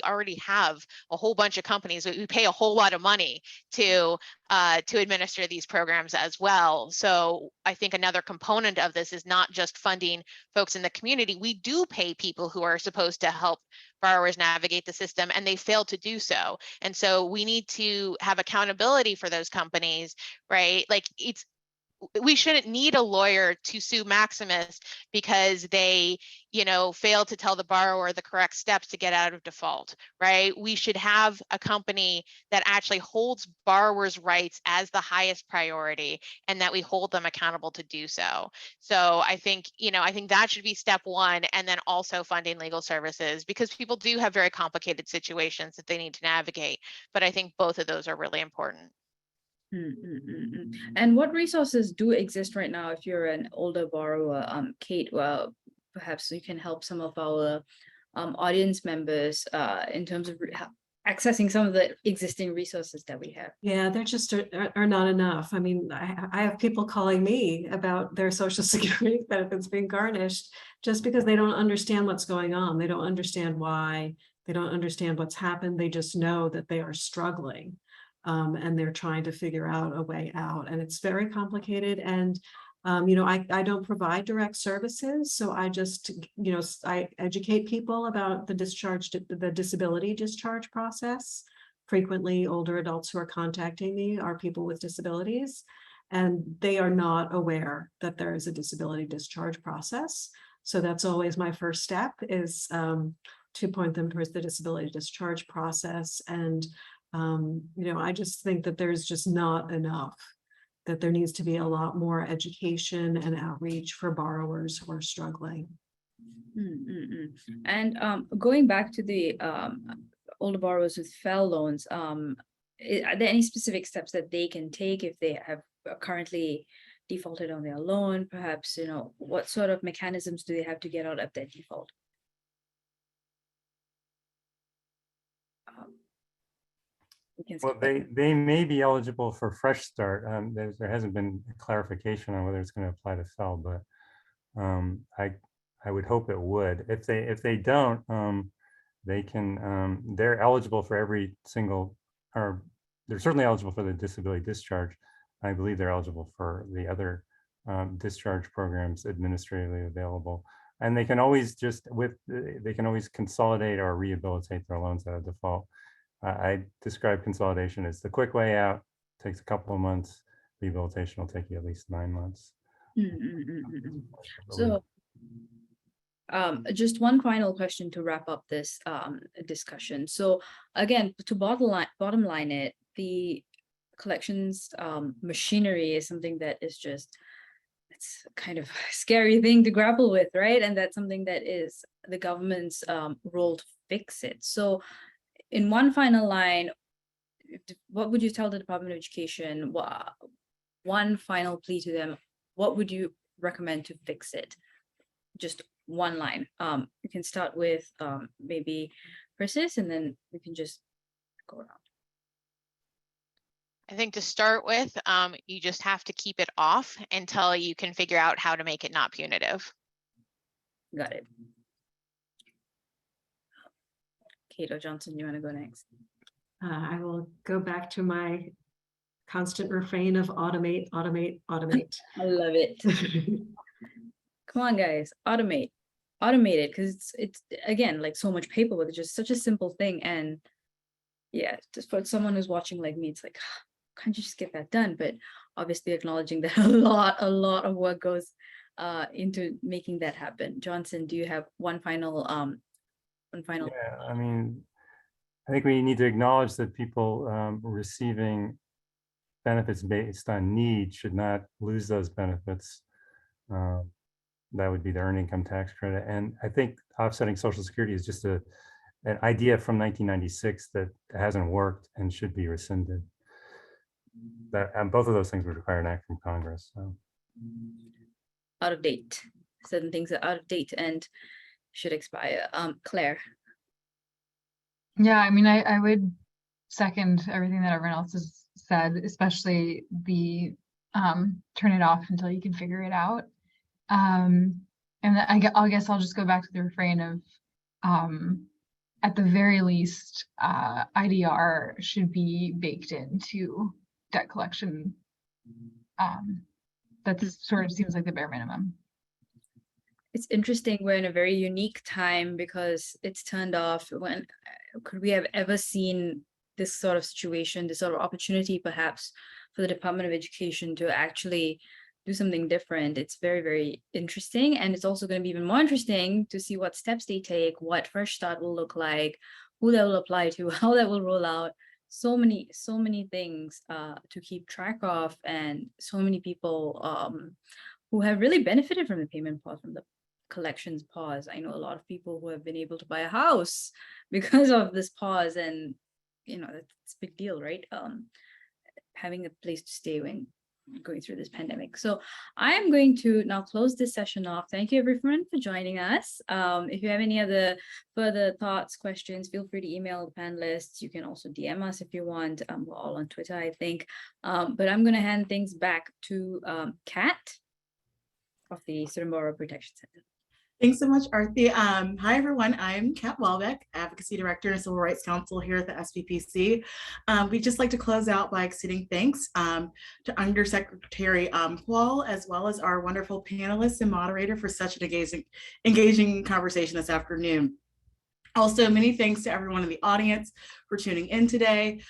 Speaker 7: already have a whole bunch of companies. We pay a whole lot of money to administer these programs as well. So I think another component of this is not just funding folks in the community. We do pay people who are supposed to help borrowers navigate the system, and they fail to do so. And so we need to have accountability for those companies, right? Like we shouldn't need a lawyer to sue Maximus because they, fail to tell the borrower the correct steps to get out of default, right? We should have a company that actually holds borrowers' rights as the highest priority, and that we hold them accountable to do so. So I think that should be step one, and then also funding legal services, because people do have very complicated situations that they need to navigate. But I think both of those are really important.
Speaker 3: And what resources do exist right now if you're an older borrower? Kate, well, perhaps you can help some of our audience members in terms of accessing some of the existing resources that we have.
Speaker 5: Yeah, there just are not enough. I mean, I have people calling me about their Social Security benefits being garnished just because they don't understand what's going on. They don't understand why. They don't understand what's happened. They just know that they are struggling. And they're trying to figure out a way out, and it's very complicated. And I don't provide direct services, so I just I educate people about the disability discharge process. Frequently, older adults who are contacting me are people with disabilities, and they are not aware that there is a disability discharge process. So that's always my first step, is to point them towards the disability discharge process. And I just think that there's just not enough, that there needs to be a lot more education and outreach for borrowers who are struggling.
Speaker 3: And going back to the older borrowers with Kvaal loans, are there any specific steps that they can take if they have currently defaulted on their loan? Perhaps, what sort of mechanisms do they have to get out of that default?
Speaker 6: Well, they may be eligible for Fresh Start. There hasn't been clarification on whether it's going to apply to Kvaal, but I would hope it would. If they don't, they can. They're eligible for every single, or they're certainly eligible for the disability discharge. I believe they're eligible for the other discharge programs administratively available, and they can always they can always consolidate or rehabilitate their loans out of default. I describe consolidation as the quick way out. Takes a couple of months. Rehabilitation will take you at least 9 months.
Speaker 3: So just one final question to wrap up this discussion. So again, to bottom line it, the collections machinery is something that is it's kind of a scary thing to grapple with, right? And that's something that is the government's role to fix it. So in one final line, what would you tell the Department of Education? One final plea to them. What would you recommend to fix it? Just one line. You can start with maybe Persis, and then we can just go around.
Speaker 7: I think to start with, you just have to keep it off until you can figure out how to make it not punitive.
Speaker 3: Got it. Kate or Johnson, you want to go next?
Speaker 5: I will go back to my constant refrain of automate, automate, automate.
Speaker 3: I love it. Come on, guys, automate it, because it's again like so much paperwork. It's just such a simple thing, and yeah, just for someone who's watching like me, it's like, can't you just get that done? But obviously acknowledging that a lot of work goes into making that happen. Johnson, do you have one final?
Speaker 6: Yeah, I mean, I think we need to acknowledge that people receiving benefits based on need should not lose those benefits. That would be the earned income tax credit. And I think offsetting Social Security is just an idea from 1996 that hasn't worked and should be rescinded. That both of those things would require an act from Congress. So.
Speaker 3: Out of date. Certain things are out of date and should expire. Claire.
Speaker 4: Yeah, I mean, I would second everything that everyone else has said, especially the turn it off until you can figure it out. And I guess I'll just go back to the refrain of at the very least, IDR should be baked into debt collection. That sort of seems like the bare minimum.
Speaker 3: It's interesting. We're in a very unique time because it's turned off. When could we have ever seen this sort of situation, this sort of opportunity, perhaps, for the Department of Education to actually do something different? It's very, very interesting. And it's also going to be even more interesting to see what steps they take, what Fresh Start will look like, who that will apply to, how that will roll out. So many things to keep track of, and so many people who have really benefited from the payment pause, from the collections pause. I know a lot of people who have been able to buy a house because of this pause, and you know, it's a big deal, right? Having a place to stay when going through this pandemic. So I am going to now close this session off. Thank you everyone for joining us. If you have any other further thoughts, questions, feel free to email the panelists. You can also DM us if you want. We're all on Twitter, I think. But I'm going to hand things back to Kat of the Student Borrower Protection Center.
Speaker 8: Thanks so much, Aarthi. Hi, everyone. I'm Kat Walbeck, Advocacy Director and Civil Rights Counsel here at the SBPC. We'd just like to close out by extending thanks to Undersecretary Kvaal, as well as our wonderful panelists and moderator for such an engaging conversation this afternoon. Also, many thanks to everyone in the audience for tuning in today.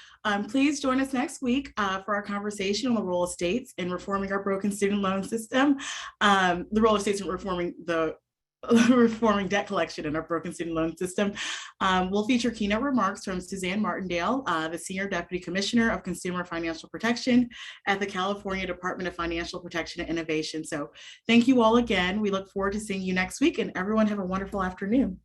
Speaker 8: Please join us next week for our conversation on the role of states in reforming our broken student loan system, the role of states in reforming debt collection in our broken student loan system. We'll feature keynote remarks from Suzanne Martindale, the Senior Deputy Commissioner of Consumer Financial Protection at the California Department of Financial Protection and Innovation. So thank you all again. We look forward to seeing you next week, and everyone have a wonderful afternoon.